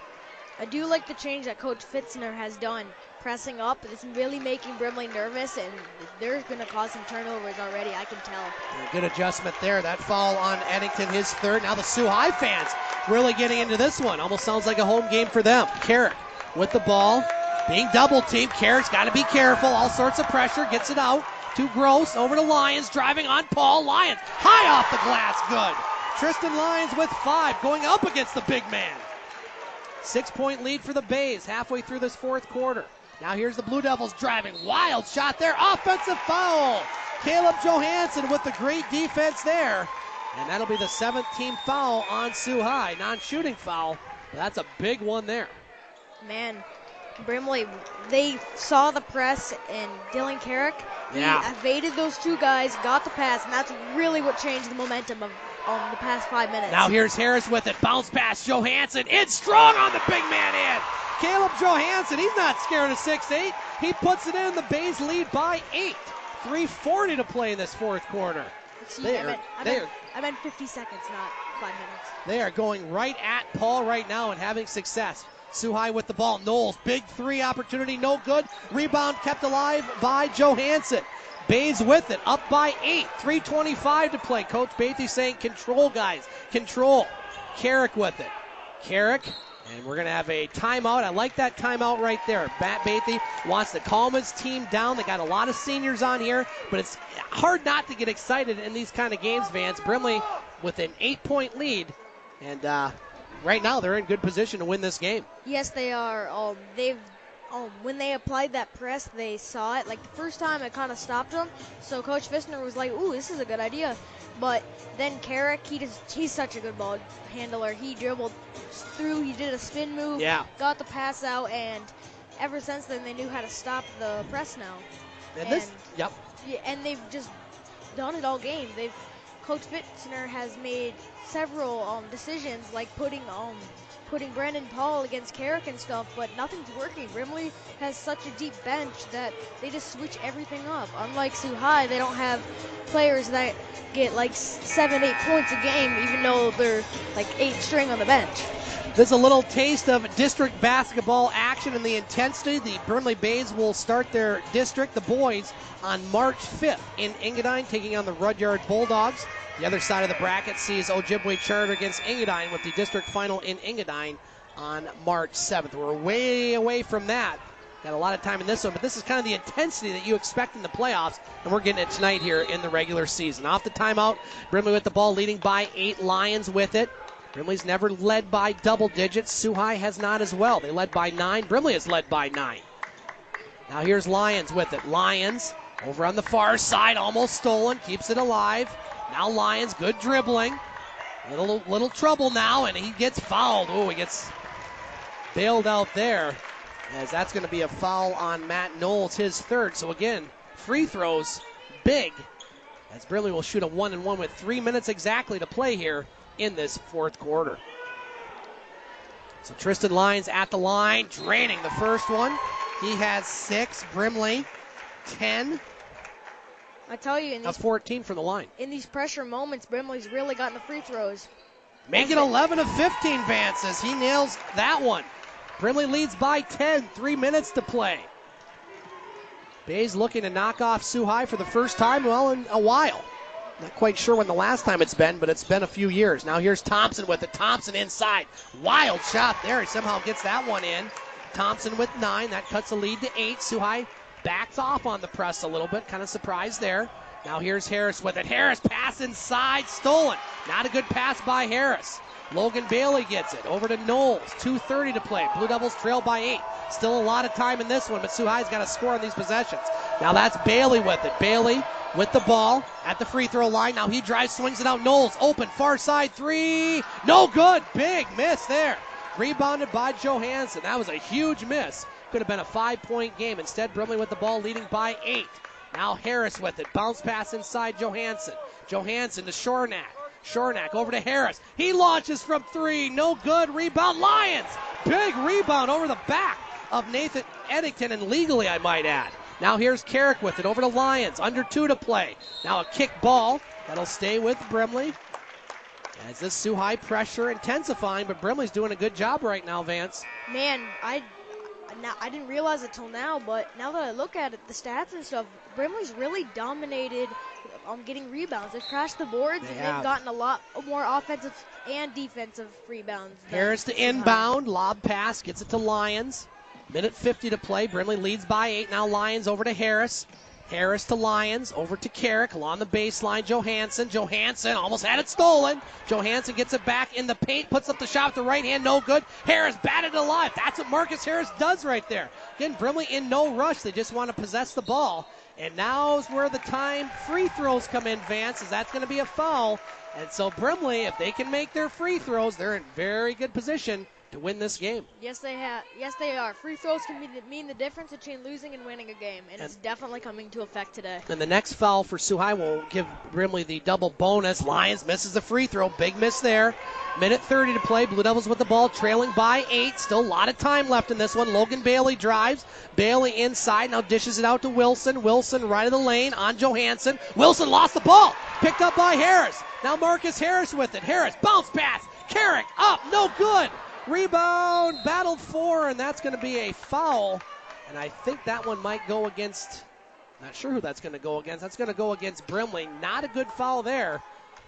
I do like the change that Coach Fitzner has done. Pressing up, it's really making Brimley nervous, and they're going to cause some turnovers already, I can tell. Good adjustment there. That foul on Eddington, his 3rd. Now the Sault High fans really getting into this one. Almost sounds like a home game for them. Carrick with the ball, being double teamed. Carrick's got to be careful. All sorts of pressure. Gets it out to Gross. Over to Lyons, driving on Paul. Lyons high off the glass. Good. Tristan Lyons with 5, going up against the big man. 6-point lead for the Bays halfway through this fourth quarter. Now here's the Blue Devils driving. Wild shot there. Offensive foul. Caleb Johansson with the great defense there. And that'll be the 7th team foul on Sault High. Non-shooting foul. That's a big one there. Man, Brimley, they saw the press and Dylan Carrick. He evaded those two guys, got the pass, and that's really what changed the momentum of the past 5 minutes. Now here's Harris with it. Bounce pass, Johansson. In strong on the big man in. Caleb Johansson, he's not scared of 6'8". He puts it in. The Bays lead by 8. 3:40 to play in this fourth quarter. I meant 50 seconds, not 5 minutes. They are going right at Paul right now and having success. Sault High with the ball. Knowles, big three opportunity, no good. Rebound kept alive by Johansson. Bays with it, up by 8. 3:25 to play. Coach Bathy saying, control, guys, control. Carrick with it. Carrick, and we're going to have a timeout. I like that timeout right there. Matt Bathy wants to calm his team down. They got a lot of seniors on here, but it's hard not to get excited in these kind of games, Vance. Brimley with an 8-point lead, and right now they're in good position to win this game. Yes, they are. When they applied that press, they saw it. Like the first time, it kind of stopped them. So Coach Fissner was like, "Ooh, this is a good idea." But then Carrick, he's such a good ball handler. He dribbled through. He did a spin move. Got the pass out, and ever since then, they knew how to stop the press now. And they've just done it all game. Coach Fissner has made several decisions, like putting Brandon Paul against Carrick and stuff, but nothing's working. Brimley has such a deep bench that they just switch everything up. Unlike Sault High, they don't have players that get like 7-8 points a game, even though they're like 8th string on the bench. This is a little taste of district basketball action and the intensity. The Brimley Bays will start their district, the boys, on March 5th in Engadine, taking on the Rudyard Bulldogs. The other side of the bracket sees Ojibwe Charter against Engadine with the district final in Engadine on March 7th. We're way away from that. Got a lot of time in this one, but this is kind of the intensity that you expect in the playoffs, and we're getting it tonight here in the regular season. Off the timeout, Brimley with the ball, leading by 8. Lions with it. Brimley's never led by double digits. Sault High has not as well. They led by 9. Brimley has led by 9. Now here's Lions with it. Lions over on the far side, almost stolen, keeps it alive. Now Lions, good dribbling. Little trouble now, and he gets fouled. Oh, he gets bailed out there, as that's going to be a foul on Matt Knowles, his 3rd. So again, free throws, big, as Brimley will shoot a 1-and-1 with 3 minutes exactly to play here in this fourth quarter. So Tristan Lyons at the line, draining the first one. He has 6. Brimley, 10. I tell you, 14 from the line. In these pressure moments, Brimley's really gotten the free throws. Make it 11 of 15, Vance, as he nails that one. Brimley leads by 10, 3 minutes to play. Bays looking to knock off Sault High for the first time, well, in a while. Not quite sure when the last time it's been, but it's been a few years. Now here's Thompson with it. Thompson inside. Wild shot there. He somehow gets that one in. Thompson with 9. That cuts the lead to 8. Sault High backs off on the press a little bit. Kind of surprised there. Now here's Harris with it. Harris pass inside. Stolen. Not a good pass by Harris. Logan Bailey gets it. Over to Knowles. 2:30 to play. Blue Devils trail by 8. Still a lot of time in this one, but Sault High's got to score on these possessions. Now that's Bailey with it. Bailey with the ball at the free throw line. Now he drives, swings it out. Knowles open, far side 3. No good. Big miss there. Rebounded by Johansson. That was a huge miss. Could have been a 5-point game. Instead, Brimley with the ball, leading by 8. Now Harris with it. Bounce pass inside Johansson. Johansson to Schornack. Schornack over to Harris. He launches from 3. No good. Rebound. Lions. Big rebound over the back of Nathan Eddington, and legally, I might add. Now here's Carrick with it. Over to Lions. Under 2 to play. Now a kick ball. That'll stay with Brimley. As this Sault High pressure intensifying, but Brimley's doing a good job right now, Vance. Man, I didn't realize it till now, but now that I look at it, the stats and stuff, Brimley's really dominated on getting rebounds. They've crashed the boards, and they've gotten a lot more offensive and defensive rebounds. Harris to inbound, lob pass, gets it to Lions. Minute 50 to play. Brimley leads by 8. Now Lions over to Harris. Harris to Lions, over to Carrick, along the baseline, Johansson. Johansson almost had it stolen. Johansson gets it back in the paint, puts up the shot with the right hand, no good. Harris batted alive. That's what Marcus Harris does right there. Again, Brimley in no rush. They just want to possess the ball. And now's where the time free throws come in, Vance, as that's going to be a foul. And so Brimley, if they can make their free throws, they're in very good position to win this game. Yes, they are. Free throws can mean the difference between losing and winning a game, and it's definitely coming to effect today. And the next foul for Sault High will give Brimley the double bonus. Lyons misses the free throw. Big miss there. Minute 30 to play. Blue Devils with the ball, trailing by 8. Still a lot of time left in this one. Logan Bailey drives. Bailey inside. Now dishes it out to Wilson. Wilson right of the lane on Johansson. Wilson lost the ball. Picked up by Harris. Now Marcus Harris with it. Harris, bounce pass. Carrick up. No good. Rebound, battled for, and that's going to be a foul. And I think that one might go against, not sure who that's going to go against. That's going to go against Brimley. Not a good foul there.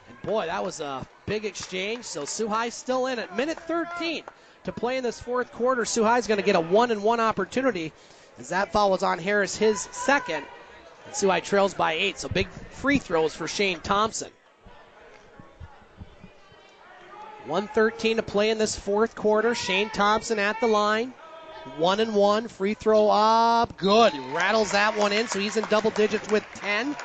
And boy, that was a big exchange. So Sault High still in it. Minute 13 to play in this fourth quarter. Sault High's going to get a 1-and-1 opportunity as that foul was on Harris, his second. And Sault High trails by 8. So big free throws for Shane Thompson. 1:13 to play in this fourth quarter. Shane Thompson at the line. 1-and-1. Free throw up. Good. He rattles that one in, so he's in double digits with 10.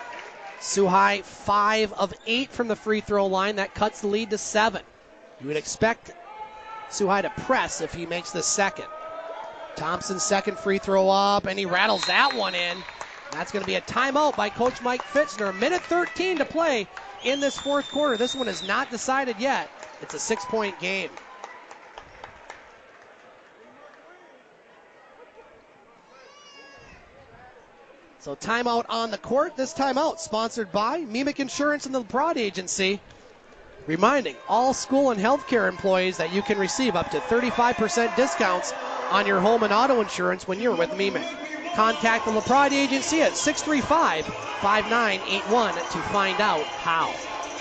Sault High 5 of 8 from the free throw line. That cuts the lead to 7. You would expect Sault High to press if he makes the second. Thompson's second free throw up, and he rattles that one in. That's going to be a timeout by Coach Mike Fitzner. Minute 13 to play in this fourth quarter. This one is not decided yet. It's a 6-point game. So timeout on the court. This timeout sponsored by Mimic Insurance and the Prod Agency. Reminding all school and healthcare employees that you can receive up to 35% discounts on your home and auto insurance when you're with Mimic. Contact the LaPrade Agency at 635-5981 to find out how.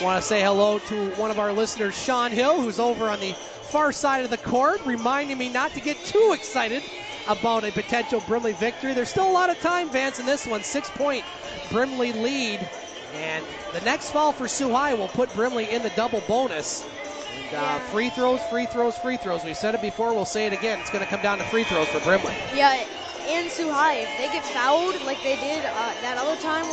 Want to say hello to one of our listeners, Sean Hill, who's over on the far side of the court, reminding me not to get too excited about a potential Brimley victory. There's still a lot of time, Vance, in this one. 6-point Brimley lead. And the next foul for Sault High will put Brimley in the double bonus. And free throws. We said it before, we'll say it again. It's going to come down to free throws for Brimley. Yeah, and Sault High, if they get fouled like they did that other time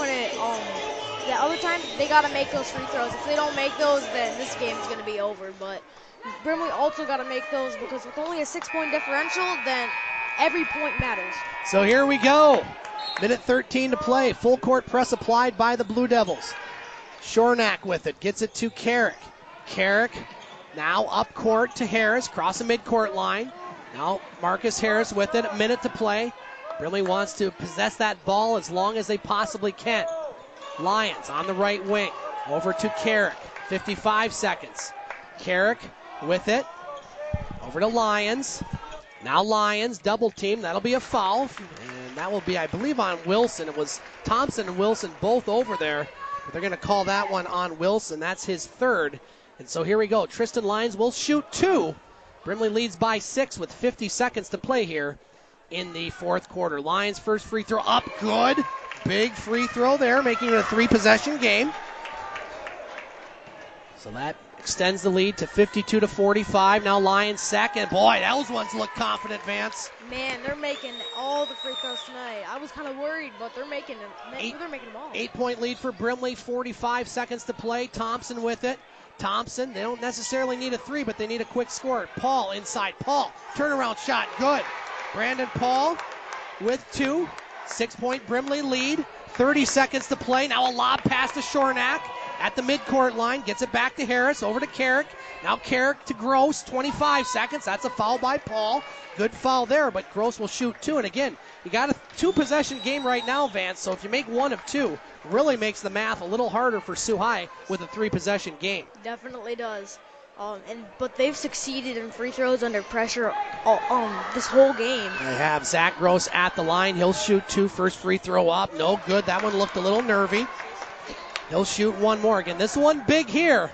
they got to make those free throws. If they don't make those, then this game is going to be over. But Brimley also got to make those because with only a 6-point differential, then every point matters. So here we go. Minute 13 to play. Full court press applied by the Blue Devils. Schornack with it. Gets it to Carrick. Carrick now up court to Harris. Cross the midcourt line. Now Marcus Harris with it. A minute to play. Brimley wants to possess that ball as long as they possibly can. Lyons on the right wing. Over to Carrick. 55 seconds. Carrick with it. Over to Lyons. Now Lyons, double team. That'll be a foul. And that will be, I believe, on Wilson. It was Thompson and Wilson both over there. But they're going to call that one on Wilson. That's his third. And so here we go. Tristan Lyons will shoot 2. Brimley leads by 6 with 50 seconds to play here in the fourth quarter. Lyons first free throw up. Good. Big free throw there, making it a 3-possession game. So that extends the lead to 52-45. Now Lyons second. Boy, those ones look confident, Vance. Man, they're making all the free throws tonight. I was kind of worried, but they're making them. They're making them all. 8-point lead for Brimley. 45 seconds to play. Thompson with it. Thompson, they don't necessarily need a 3, but they need a quick score. Paul inside. Paul, turnaround shot. Good. Brandon Paul with 2. 6-point Brimley lead. 30 seconds to play. Now a lob pass to Schornack at the midcourt line. Gets it back to Harris. Over to Carrick. Now Carrick to Gross. 25 seconds. That's a foul by Paul. Good foul there, but Gross will shoot 2. And again, you got a 2-possession game right now, Vance. So if you make 1 of 2, really makes the math a little harder for Sault High with a 3-possession game. Definitely does. But they've succeeded in free throws under pressure this whole game. They have Zach Gross at the line. He'll shoot 2. First free throw up. No good. That one looked a little nervy. He'll shoot 1 more. Again, this one big here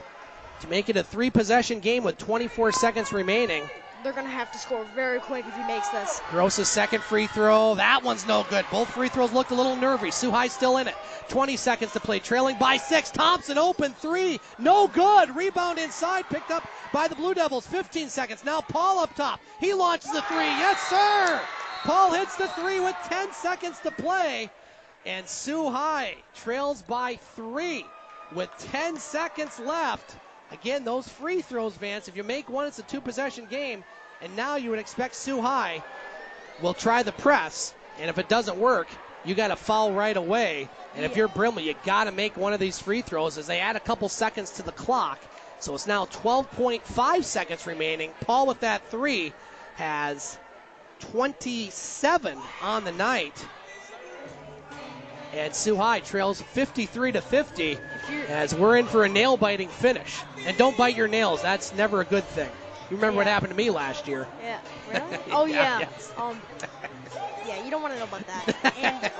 to make it a 3-possession game with 24 seconds remaining. They're going to have to score very quick if he makes this. Gross's second free throw. That one's no good. Both free throws looked a little nervy. Sault High still in it. 20 seconds to play. Trailing by 6. Thompson open 3. No good. Rebound inside. Picked up by the Blue Devils. 15 seconds. Now Paul up top. He launches the 3. Yes, sir. Paul hits the 3 with 10 seconds to play. And Sault High trails by 3 with 10 seconds left. Again, those free throws, Vance, if you make one, it's a 2-possession game. And now you would expect Sault High will try the press. And if it doesn't work, you got to foul right away. And if you're Brimley, you got to make one of these free throws as they add a couple seconds to the clock. So it's now 12.5 seconds remaining. Paul with that 3 has 27 on the night. And Sault High trails 53-50 as we're in for a nail-biting finish. And don't bite your nails. That's never a good thing. You remember what happened to me last year. Yeah. Really? Oh, yeah. Yes. Yeah, you don't want to know about that. And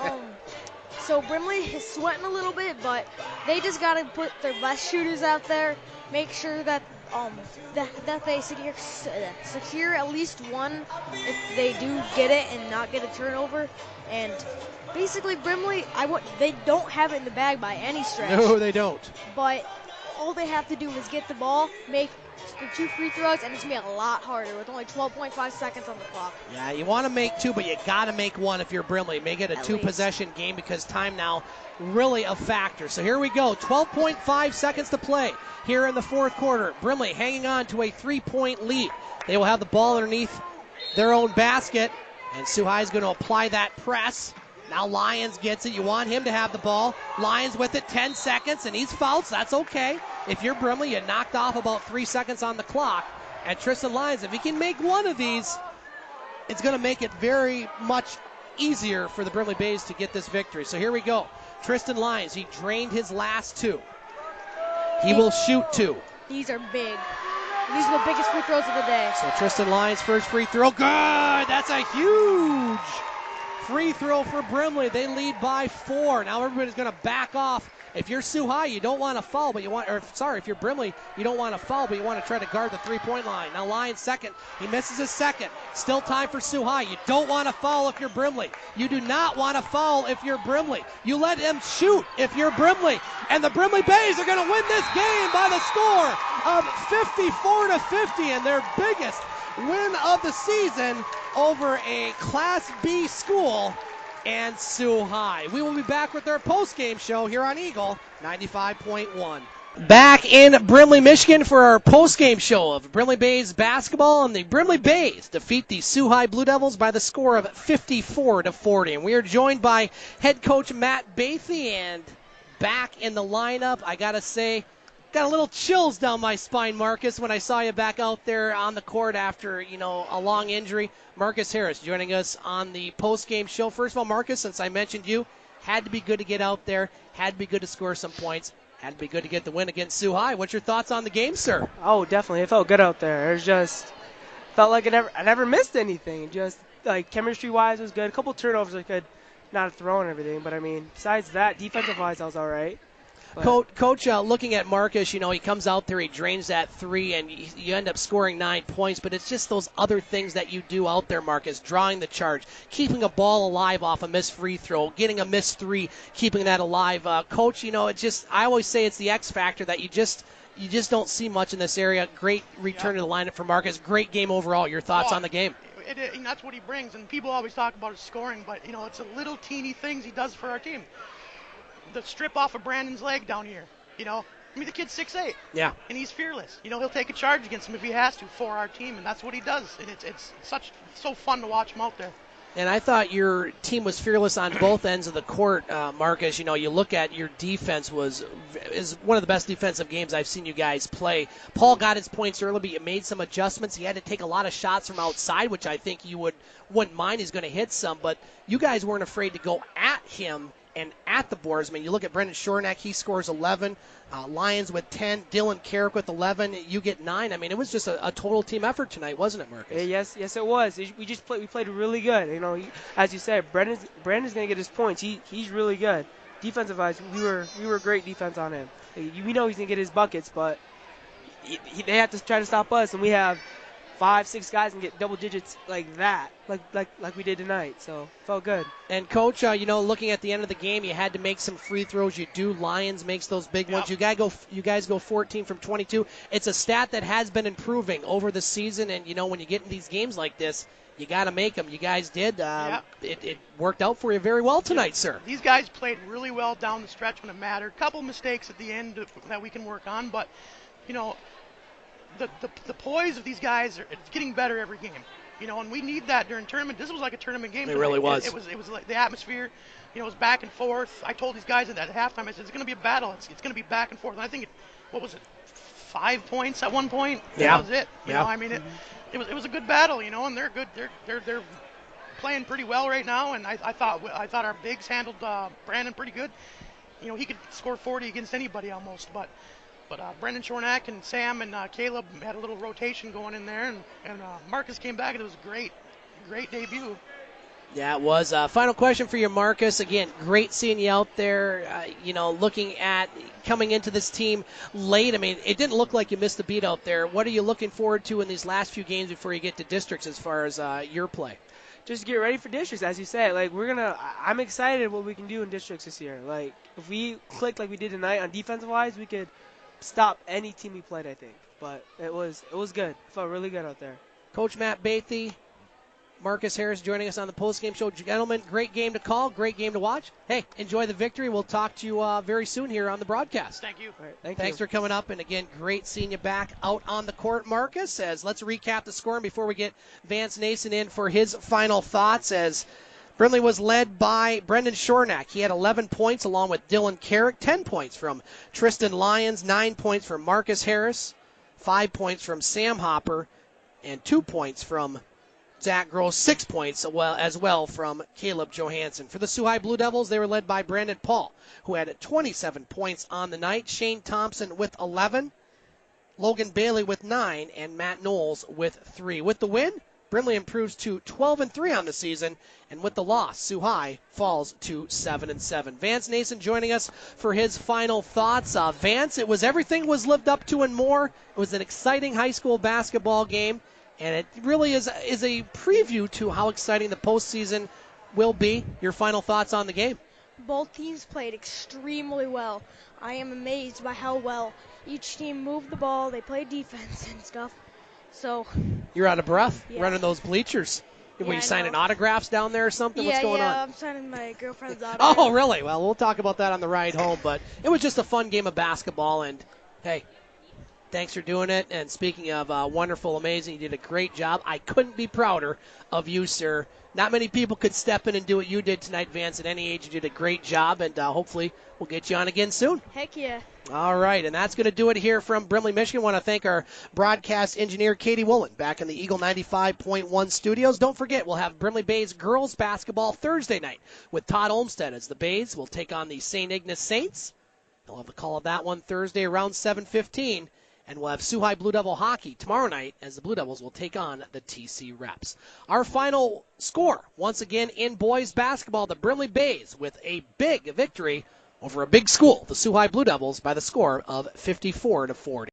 so Brimley is sweating a little bit, but they just got to put their best shooters out there, make sure that that they secure at least one if they do get it and not get a turnover. And basically Brimley, they don't have it in the bag by any stretch. No, they don't. But all they have to do is get the ball, make the 2 free throws, and it's going to be a lot harder with only 12.5 seconds on the clock. Yeah, you want to make 2, but you got to make 1 if you're Brimley. Make it a 2-possession game because time now really a factor. So here we go, 12.5 seconds to play here in the fourth quarter. Brimley hanging on to a 3-point lead. They will have the ball underneath their own basket, and Sault High is going to apply that press. Now Lyons gets it. You want him to have the ball. Lyons with it, 10 seconds, and he's fouled, so that's okay. If you're Brimley, you knocked off about 3 seconds on the clock. And Tristan Lyons, if he can make one of these, it's going to make it very much easier for the Brimley Bays to get this victory. So here we go. Tristan Lyons, he drained his last 2. He will shoot 2. These are big. These are the biggest free throws of the day. So Tristan Lyons' first free throw. Good! That's a huge free throw for Brimley. They lead by 4. Now everybody's going to back off. If you're Sault High, you don't want to foul, but if you're Brimley, you don't want to foul, but you want to try to guard the 3-point line. Now Lyons second. He misses his second. Still time for Sault High. You don't want to foul if you're Brimley. You do not want to foul if you're Brimley. You let him shoot if you're Brimley. And the Brimley Bays are going to win this game by the score of 54-50 and their biggest win of the season over a Class B school and Sault High. We will be back with our post-game show here on Eagle 95.1. Back in Brimley, Michigan for our post-game show of Brimley Bays basketball, and the Brimley Bays defeat the Sault High Blue Devils by the score of 54-40. And we are joined by head coach Matt Bathy, and back in the lineup, I got to say, got a little chills down my spine, Marcus, when I saw you back out there on the court after, a long injury. Marcus Harris joining us on the post-game show. First of all, Marcus, since I mentioned you, had to be good to get out there, had to be good to score some points, had to be good to get the win against Sault High. What's your thoughts on the game, sir? Oh, definitely. It felt good out there. It was just felt like I never missed anything. Just like chemistry-wise, it was good. A couple turnovers I could not have thrown and everything, but I mean, besides that, defensive-wise, I was all right. Coach, looking at Marcus, he comes out there, he drains that 3, and you end up scoring 9 points, but it's just those other things that you do out there, Marcus, drawing the charge, keeping a ball alive off a missed free throw, getting a missed 3, keeping that alive. Coach, I always say it's the X factor that you just don't see much in this area. Great return to the lineup for Marcus. Great game overall. Your thoughts on the game? And that's what he brings, and people always talk about his scoring, but, it's the little teeny things he does for our team. The strip off of Brandon's leg down here, the kid's 6'8". Yeah. And he's fearless. He'll take a charge against him if he has to for our team, and that's what he does. And it's so fun to watch him out there. And I thought your team was fearless on both ends of the court, Marcus. You look at your defense is one of the best defensive games I've seen you guys play. Paul got his points early, but you made some adjustments. He had to take a lot of shots from outside, which I think you wouldn't mind. He's going to hit some, but you guys weren't afraid to go at him and at the boards. I mean, you look at Brenden Schornack, he scores 11. Lyons with 10. Dylan Carrick with 11. You get 9. I mean, it was just a total team effort tonight, wasn't it, Marcus? Yes, it was. We played really good. As you said, Brandon's going to get his points. He's really good. Defensive-wise, we were great defense on him. We know he's going to get his buckets, but they have to try to stop us, and we have 5-6 guys and get double digits like that, like we did tonight. So felt good. And Coach, looking at the end of the game, you had to make some free throws. You do. Lions makes those big ones. You guys go 14 from 22. It's a stat that has been improving over the season. And when you get in these games like this, you got to make them. You guys did. It worked out for you very well tonight, sir. These guys played really well down the stretch when it mattered. Couple mistakes at the end that we can work on, but the poise of these guys it's getting better every game. And we need that during tournament. This was like a tournament game. It really was. It was like the atmosphere. It was back and forth. I told these guys at halftime, I said it's going to be a battle. It's going to be back and forth. And I think what was it? 5 points at one point. Yeah. That was it. It was a good battle. And they're good. They're playing pretty well right now. And I thought our bigs handled Brandon pretty good. He could score 40 against anybody almost, but Brenden Schornack and Sam and Caleb had a little rotation going in there, and Marcus came back, and it was a great debut. Yeah, it was. Final question for you, Marcus. Again, great seeing you out there, looking at coming into this team late. I mean, it didn't look like you missed a beat out there. What are you looking forward to in these last few games before you get to districts as far as your play? Just get ready for districts, as you said. I'm excited what we can do in districts this year. If we click like we did tonight on defensive-wise, we could stop any team we played, I think. But it was good. Felt really good out there. Coach Matt Bathy, Marcus Harris joining us on the postgame show. Gentlemen, great game to call, great game to watch. Hey, enjoy the victory. We'll talk to you very soon here on the broadcast. Thank you. All right, Thanks for coming up. And again, great seeing you back out on the court, Marcus. Let's recap the scoring before we get Vance Nason in for his final thoughts. As Brimley was led by Brenden Schornack. He had 11 points along with Dylan Carrick, 10 points from Tristan Lyons, 9 points from Marcus Harris, 5 points from Sam Hopper, and 2 points from Zach Gross, 6 points as well from Caleb Johansson. For the Sault High Blue Devils, they were led by Brandon Paul, who had 27 points on the night, Shane Thompson with 11, Logan Bailey with 9, and Matt Knowles with 3. With the win, Brimley improves to 12-3 on the season, and with the loss, Sault High falls to 7-7. Vance Nason joining us for his final thoughts. Vance, everything was lived up to and more. It was an exciting high school basketball game, and it really is a preview to how exciting the postseason will be. Your final thoughts on the game? Both teams played extremely well. I am amazed by how well each team moved the ball. They played defense and stuff. So you're out of breath yeah. running those bleachers. Were you signing know. autographs down there or something? What's going on? Yeah, I'm signing my girlfriend's autograph. Oh, really? Well, we'll talk about that on the ride home. But it was just a fun game of basketball. And, hey, thanks for doing it. And speaking of wonderful, amazing, you did a great job. I couldn't be prouder of you, sir. Not many people could step in and do what you did tonight, Vance. At any age, you did a great job. And hopefully we'll get you on again soon. Heck yeah. All right, and that's going to do it here from Brimley, Michigan. I want to thank our broadcast engineer, Katie Woolen, back in the Eagle 95.1 studios. Don't forget, we'll have Brimley Bays girls basketball Thursday night with Todd Olmstead as the Bays will take on the St. Ignace Saints. They'll have a call of that one Thursday around 7:15. And we'll have Sault High Blue Devil hockey tomorrow night as the Blue Devils will take on the TC Reps. Our final score, once again in boys basketball, the Brimley Bays with a big victory over a big school, the Sault High Blue Devils, by the score of 54-40.